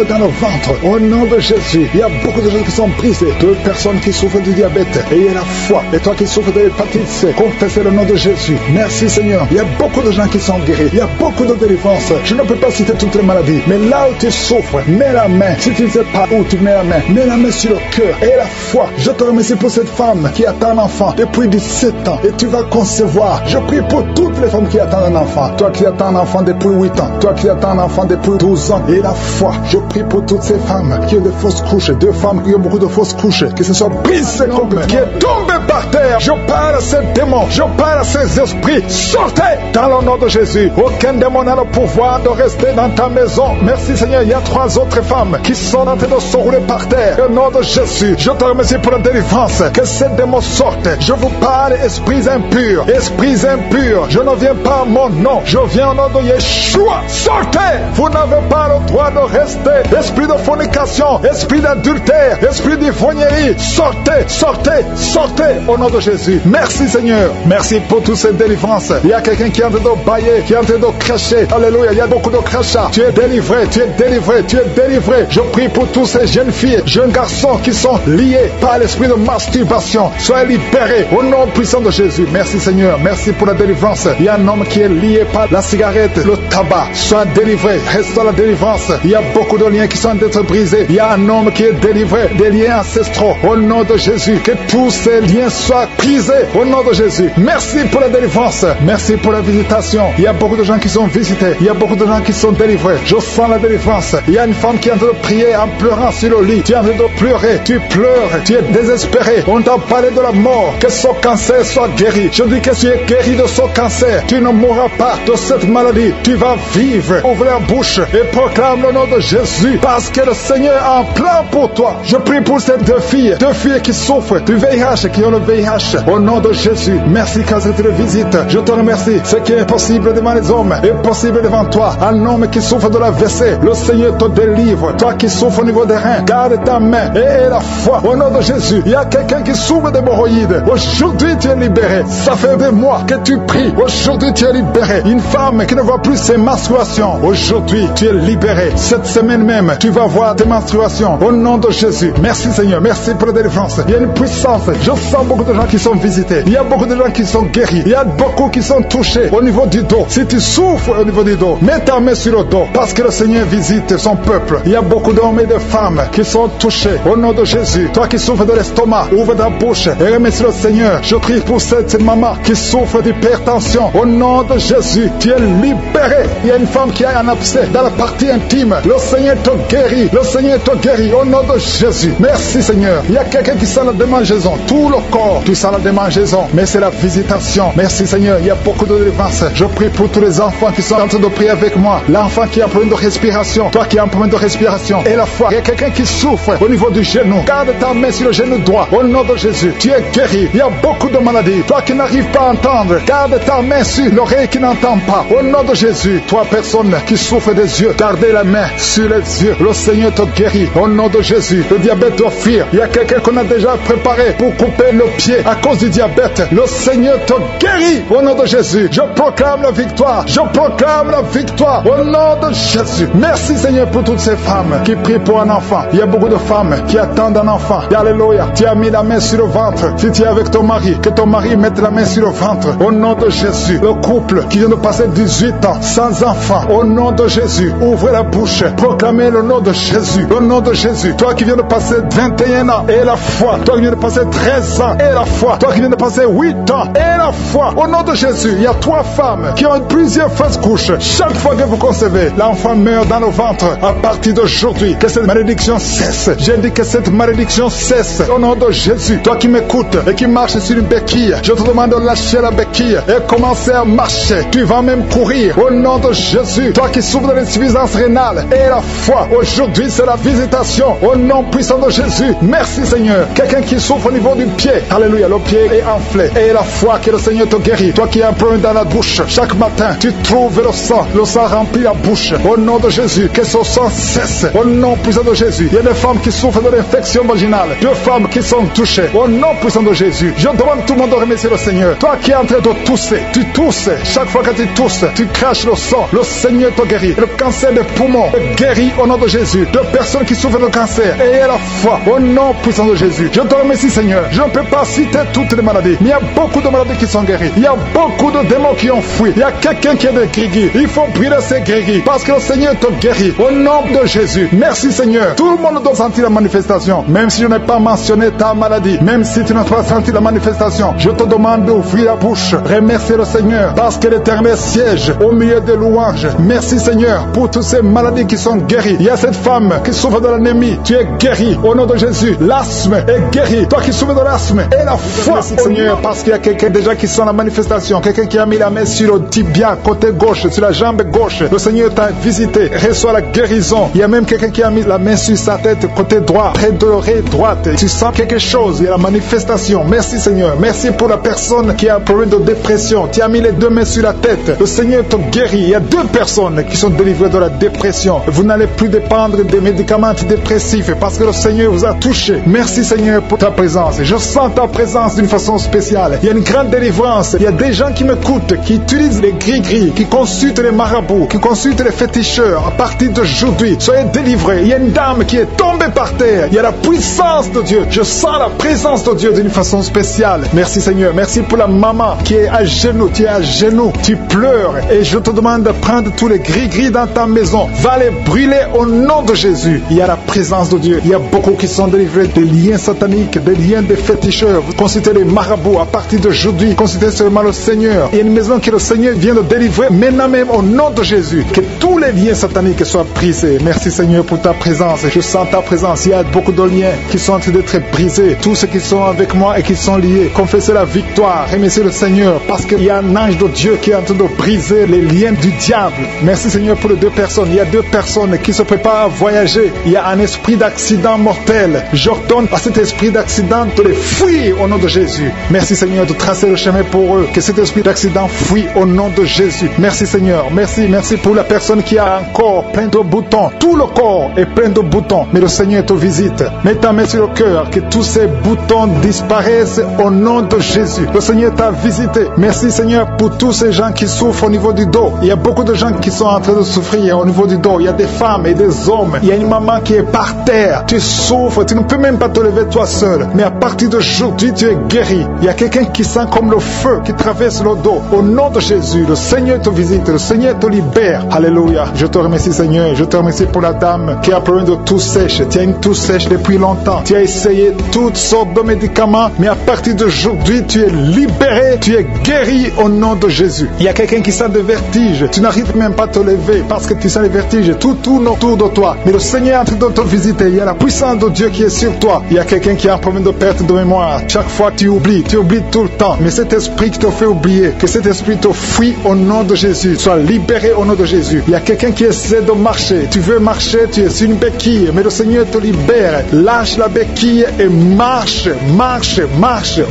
Speaker 2: dans le ventre. Au nom de Jésus, il y a beaucoup de gens qui sont brisés. 2 personnes qui souffrent du diabète. Ayez la foi. Et toi qui souffres de l'hépatite C, confessez le nom de Jésus. Merci Seigneur. Il y a beaucoup de gens qui sont guéris. Il y a beaucoup de délivrances. Je ne peux pas citer toutes les maladies. Mais là où tu souffres, mets la main. Si tu ne sais pas où tu mets la main sur le cœur. Et la foi. Je te remercie pour cette femme qui attend un enfant depuis 17 ans. Et tu vas concevoir. Je prie pour toutes les femmes qui attendent un enfant. Toi qui attends un enfant depuis 8 ans. Toi qui attends un enfant depuis 12 ans. Et la foi. Je prie pour toutes ces femmes qui ont de fausses couches. 2 femmes qui ont beaucoup de fausses couches. Que ce soit brisé complètement. Qui est tombé par terre. Je parle à ces démons. Je parle à ces esprits. Sortez dans le nom de Jésus. Aucun démon n'a le pouvoir de rester dans ta maison. Merci Seigneur. Il y a 3 autres femmes qui sont en train de se rouler par terre. Au nom de Jésus, je te remercie pour la délivrance. Que ces démons sortent. Je vous parle, esprits impurs. Esprits impurs. Je ne viens pas à mon nom. Je viens au nom de Yeshua. Sortez. Vous n'avez pas le droit de rester. Esprit de fornication. Esprit d'adultère. Esprit d'ivrognerie. Sortez. Sortez. Sortez. Au nom de Jésus. Merci Seigneur. Merci pour toutes ces délivrances. Il y a quelqu'un qui est en train de bailler, qui est en train de cracher. Alléluia. Il y a beaucoup de crachats. Tu es délivré. Tu es délivré. Tu es délivré. Je prie pour tous ces jeunes filles, jeunes garçons qui sont liés par l'esprit de masturbation. Soyez libérés au nom puissant de Jésus. Merci Seigneur. Merci pour la délivrance. Il y a un homme qui est lié par la cigarette, le tabac. Sois délivré. Reste dans la délivrance. Il y a beaucoup de liens qui sont d'être brisés. Il y a un homme qui est délivré des liens ancestraux. Au nom de Jésus. Que tous ces liens soient brisés. Au nom de Jésus. Merci pour la délivrance. Merci pour la visitation. Il y a beaucoup de gens qui sont visités. Il y a beaucoup de gens qui sont délivrés. Je sens la délivrance. Il y a une femme qui est en train de prier en pleurant sur le lit. Tu es en train de pleurer. Tu pleures. Tu es désespéré. On t'a parlé de la mort. Que ce cancer soit guéri. Je dis que tu es guéri de ce cancer. Tu ne mourras pas de cette maladie. Tu vas vivre. Ouvre la bouche et proclame le nom de Jésus. Parce que le Seigneur a un plan pour toi. Je prie pour ces 2 filles. 2 filles qui souffrent du VIH, qui ont le VIH. Au nom de Jésus. Merci quand tu te visites. Je te remercie. Ce qui est possible devant les hommes est possible devant toi. Un homme qui souffre de la WC, le Seigneur te délivre. Toi qui souffres au niveau des reins, garde ta main et la foi. Au nom de Jésus. Il y a quelqu'un qui souffre d'hémorroïdes. Aujourd'hui tu es libéré. Ça fait des mois que tu pries. Aujourd'hui tu es libéré. Une femme qui ne voit plus ses menstruations. Aujourd'hui tu es libéré. Cette semaine même, tu vas voir tes menstruations. Au nom de Jésus. Merci Seigneur. Merci pour la délivrance. Il y a une puissance. Je sens beaucoup de gens qui sont visités. Il y a beaucoup de gens qui sont guéris. Il y a beaucoup qui sont touchés au niveau du dos. Si tu souffres au niveau du dos, mets ta main sur le dos. Parce que le Seigneur visite son peuple. Il y a beaucoup d'hommes et de femmes qui sont touchés. Au nom de Jésus. Toi qui souffres de l'estomac, ouvre ta bouche et remercie le Seigneur. Je prie pour cette maman qui souffre d'hypertension. Au nom de Jésus, tu es libéré. Il y a une femme qui a un abcès dans la partie intime. Le Seigneur te guérit. Le Seigneur te guérit. Au nom de Jésus. Merci Seigneur. Il y a quelqu'un qui sent la démangeaison. Tout le corps, tu sens la démangeaison. Mais c'est la visitation. Merci Seigneur. Il y a beaucoup de délivrance. Je prie pour tous les enfants qui sont en train de prier avec moi. L'enfant qui a un problème de respiration. Toi qui as un problème de respiration. Et la foi. Il y a quelqu'un qui souffre au niveau du genou. Garde ta main sur le genou droit. Au nom de Jésus. Tu es guéri. Il y a beaucoup de maladies. Toi qui n'arrives pas à entendre. Garde ta main sur l'oreille qui n'entend pas. Au nom de Jésus. Toi personne qui souffre des yeux. Gardez la main sur les yeux. Le Seigneur te guérit. Au nom de Jésus, le diabète doit fuir. Il y a quelqu'un qu'on a déjà préparé pour couper le pied à cause du diabète. Le Seigneur te guérit. Au nom de Jésus, je proclame la victoire. Je proclame la victoire. Au nom de Jésus. Merci Seigneur pour toutes ces femmes qui prient pour un enfant. Il y a beaucoup de femmes qui attendent un enfant. Alléluia. Tu as mis la main sur le ventre. Si tu es avec ton mari, que ton mari mette la main sur le ventre. Au nom de Jésus. Le couple qui vient de passer 18 ans sans enfant. Au nom de Jésus. Ouvrez la bouche. Proclamez le nom de Jésus. Le nom de Jésus. Toi qui viens de passer 21 ans et la foi. Toi qui viens de passer 13 ans et la foi. Toi qui viens de passer 8 ans et la foi. Au nom de Jésus. Il y a 3 femmes qui ont plusieurs fausses couches. Chaque fois que vous concevez, l'enfant meurt dans le ventre. À partir d'aujourd'hui, que cette malédiction cesse. J'ai dit que cette malédiction cesse. Au nom de Jésus. Toi qui m'écoutes et qui marches sur une béquille, je te demande de lâcher la béquille et commencer à marcher. Tu vas même courir. Au nom de Jésus. Toi qui souffres de l'insuffisance rénale et la foi. Aujourd'hui, c'est la visitation. Au nom puissant de Jésus. Merci Seigneur. Quelqu'un qui souffre au niveau du pied. Alléluia. Le pied est enflé. Et la foi que le Seigneur te guérit. Toi qui as un problème dans la bouche. Chaque matin, tu trouves le sang. Le sang remplit la bouche. Au nom de Jésus. Que ce sang cesse. Au nom puissant de Jésus. Il y a des femmes qui souffrent de l'infection vaginale. 2 femmes qui sont touchées. Au nom puissant de Jésus. Je demande tout le monde de remercier le Seigneur. Toi qui es en train de tousser. Tu tousses. Chaque fois que tu tousses, tu craches le sang. Le Seigneur te guérit. Le cancer des poumons est guéri au nom de Jésus. De personnes qui souffrent de cancer. Ayez la foi. Au nom puissant de Jésus. Je te remercie Seigneur. Je ne peux pas citer toutes les maladies. Mais il y a beaucoup de maladies qui sont guéries. Il y a beaucoup de démons qui ont fui. Il y a quelqu'un qui est de grigui. Il faut brûler ces grigui. Parce que le Seigneur te guérit. Au nom de Jésus. Merci Seigneur. Tout le monde doit sentir la manifestation. Même si je n'ai pas mentionné ta maladie. Même si tu n'as pas senti la manifestation. Je te demande d'ouvrir la bouche. Remercier le Seigneur. Parce que l'Éternel siège au milieu des louanges. Merci Seigneur pour toutes ces maladies qui sont guéries. Il y a cette femme qui souffre de l'anémie. Tu es guéri au nom de Jésus. L'asthme est guéri. Toi qui souffres de l'asthme. Et la foi Seigneur. Parce qu'il y a quelqu'un déjà qui sent la manifestation. Quelqu'un qui a mis la main sur le tibia côté gauche. Sur la jambe gauche. Le Seigneur t'a visité. Reçois la guérison. Il y a même quelqu'un qui a mis la main sur sa tête côté droit. Près de l'oreille droite. Tu sens quelque chose. Il y a la manifestation. Merci Seigneur. Merci pour la personne qui a un problème de dépression. Tu as mis les 2 mains sur la tête. Le Seigneur te guérit. Il y a 2 personnes qui sont délivrées de la dépression. Vous n'allez plus dépendre des médicaments antidépressifs parce que le Seigneur vous a touché. Merci Seigneur pour ta présence. Je sens ta présence d'une façon spéciale. Il y a une grande délivrance. Il y a des gens qui m'écoutent, qui utilisent les gris-gris, qui consultent les marabouts, qui consultent les féticheurs. À partir d'aujourd'hui, soyez délivrés. Il y a une dame qui est tombée par terre. Il y a la puissance de Dieu. Je sens la présence de Dieu d'une façon spéciale. Merci Seigneur. Merci pour la maman qui est à genoux. Tu es à genoux. Tu pleures. Et je te demande de prendre tous les gris-gris dans ta maison. Va les brûler au nom de Jésus. Il y a la présence de Dieu. Il y a beaucoup qui sont délivrés des liens sataniques, des liens des féticheurs. Vous consultez les marabouts. À partir d'aujourd'hui, consultez seulement le Seigneur. Il y a une maison que le Seigneur vient de délivrer maintenant même au nom de Jésus. Que tous les liens sataniques soient brisés. Merci Seigneur pour ta présence. Je sens ta présence. Il y a beaucoup de liens qui sont en train d'être brisés. Tous ceux qui sont avec moi et qui sont liés, confessez la victoire. Remerciez le Seigneur parce qu'il y a un ange de Dieu qui est en train de briser les liens du diable. Merci Seigneur pour les 2 personnes. Il y a 2 personnes qui se préparent à voyager. Il y a un esprit d'accident mortel. J'ordonne à cet esprit d'accident de les fuir au nom de Jésus. Merci Seigneur de tracer le chemin pour eux. Que cet esprit d'accident fuit au nom de Jésus. Merci Seigneur. Merci pour la personne qui a un corps plein de boutons. Tout le corps est plein de boutons. Mais le Seigneur te visite. Mets ta main sur le cœur. Que tous ces boutons disparaissent au nom de Jésus. Le Seigneur t'a visité. Merci Seigneur pour tous ces gens qui souffrent au niveau du dos. Il y a beaucoup de gens qui sont en train de souffrir au niveau du dos. Il y a des femmes et des hommes. Il y a une maman qui est par terre. Tu souffres. Tu ne peux même pas te lever toi seul. Mais à partir d'aujourd'hui, tu es guéri. Il y a quelqu'un qui sent comme le feu qui traverse le dos. Au nom de Jésus, le Seigneur te visite. Le Seigneur te libère. Alléluia. Je te remercie Seigneur. Je te remercie pour la dame qui a un problème de toux sèche. Tu as une toux sèche depuis longtemps. Tu as essayé toutes sortes de médicaments. Mais à partir d'aujourd'hui, tu es libéré. Tu es guéri au nom de Jésus. Il y a quelqu'un qui sent des vertiges. Tu n'arrives même pas à te lever parce que tu sens les vertiges. Tout tourne autour de toi. Mais le Seigneur est en train de te visiter. Il y a la puissance de Dieu qui est sur toi. Il y a quelqu'un qui a un problème de perte de mémoire. Chaque fois tu oublies tout le temps. Mais cet esprit qui te fait oublier, que cet esprit te fuit au nom de Jésus. Sois libéré au nom de Jésus. Il y a quelqu'un qui essaie de marcher. Tu veux marcher, tu es sur une béquille. Mais le Seigneur te libère. Lâche la béquille et marche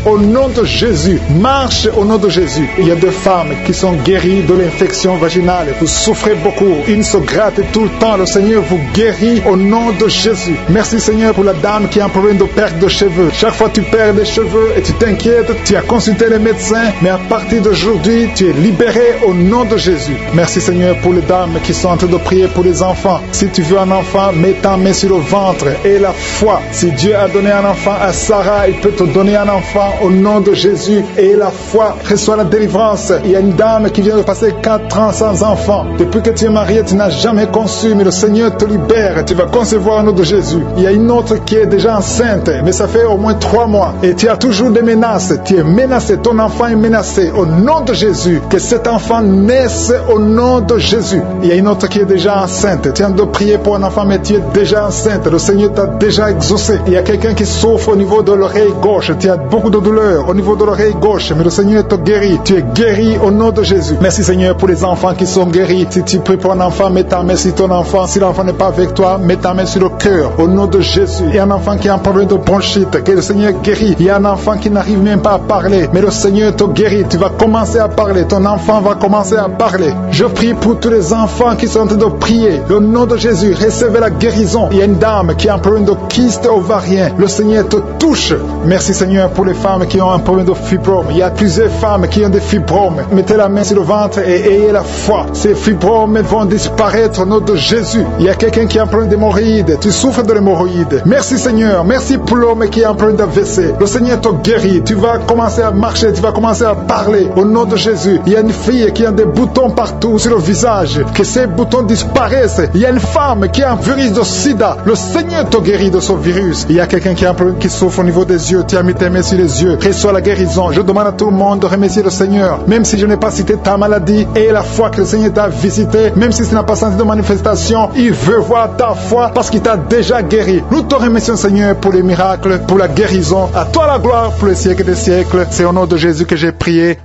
Speaker 2: au nom de Jésus. Marche au nom de Jésus. Il y a des femmes qui sont guéries de l'infection vaginale. Vous souffrez beaucoup. Une se gratte tout le temps. enfants, le Seigneur vous guérit au nom de Jésus. Merci Seigneur pour la dame qui a un problème de perte de cheveux. Chaque fois tu perds des cheveux et tu t'inquiètes, tu as consulté les médecins, mais à partir d'aujourd'hui, tu es libéré au nom de Jésus. Merci Seigneur pour les dames qui sont en train de prier pour les enfants. Si tu veux un enfant, mets ta main sur le ventre et la foi. Si Dieu a donné un enfant à Sarah, il peut te donner un enfant au nom de Jésus. Et la foi, reçoit la délivrance. Il y a une dame qui vient de passer 4 ans sans enfant. Depuis que tu es marié, tu n'as jamais conçu, mais le Seigneur te libère. Tu vas concevoir au nom de Jésus. Il y a une autre qui est déjà enceinte, mais ça fait au moins 3 mois. Et tu as toujours des menaces. Tu es menacé. Ton enfant est menacé. Au nom de Jésus, que cet enfant naisse au nom de Jésus. Il y a une autre qui est déjà enceinte. Tu es en train de prier pour un enfant, mais tu es déjà enceinte. Le Seigneur t'a déjà exaucé. Il y a quelqu'un qui souffre au niveau de l'oreille gauche. Tu as beaucoup de douleur au niveau de l'oreille gauche, mais le Seigneur te guérit. Tu es guéri au nom de Jésus. Merci Seigneur pour les enfants qui sont guéris. Si tu pries pour un enfant, mets ta main sur ton enfant. Si l'enfant n'est pas avec toi, mets ta main sur le cœur au nom de Jésus. Il y a un enfant qui a un problème de bronchite, que le Seigneur guérit. Il y a un enfant qui n'arrive même pas à parler, mais le Seigneur te guérit. Tu vas commencer à parler. Ton enfant va commencer à parler. Je prie pour tous les enfants qui sont en train de prier. Au nom de Jésus, recevez la guérison. Il y a une dame qui a un problème de kyste ovarien. Le Seigneur te touche. Merci Seigneur pour les femmes qui ont un problème de fibrome. Il y a plusieurs femmes qui ont des fibromes. Mettez la main sur le ventre et ayez la foi. Ces fibromes vont disparaître au nom de Jésus. Il y a quelqu'un qui a un problème d'hémorroïdes. Tu souffres de l'hémorroïde. Merci Seigneur. Merci pour l'homme qui a un problème d'AVC. Le Seigneur te guérit. Tu vas commencer à marcher. Tu vas commencer à parler au nom de Jésus. Il y a une fille qui a des boutons partout sur le visage. Que ces boutons disparaissent. Il y a une femme qui a un virus de sida. Le Seigneur te guérit de ce virus. Il y a quelqu'un qui a un problème qui souffre au niveau des yeux. Tu as mis tes mains sur les yeux. Reçois la guérison. Je demande à tout le monde de remercier le Seigneur. Même si je n'ai pas cité ta maladie et la foi que le Seigneur t'a visité, même si tu n'as pas senti de manifestation, il veut voir ta foi parce qu'il t'a déjà guéri. Nous te remercions Seigneur pour les miracles, pour la guérison. À toi la gloire pour les siècles des siècles. C'est au nom de Jésus que j'ai prié.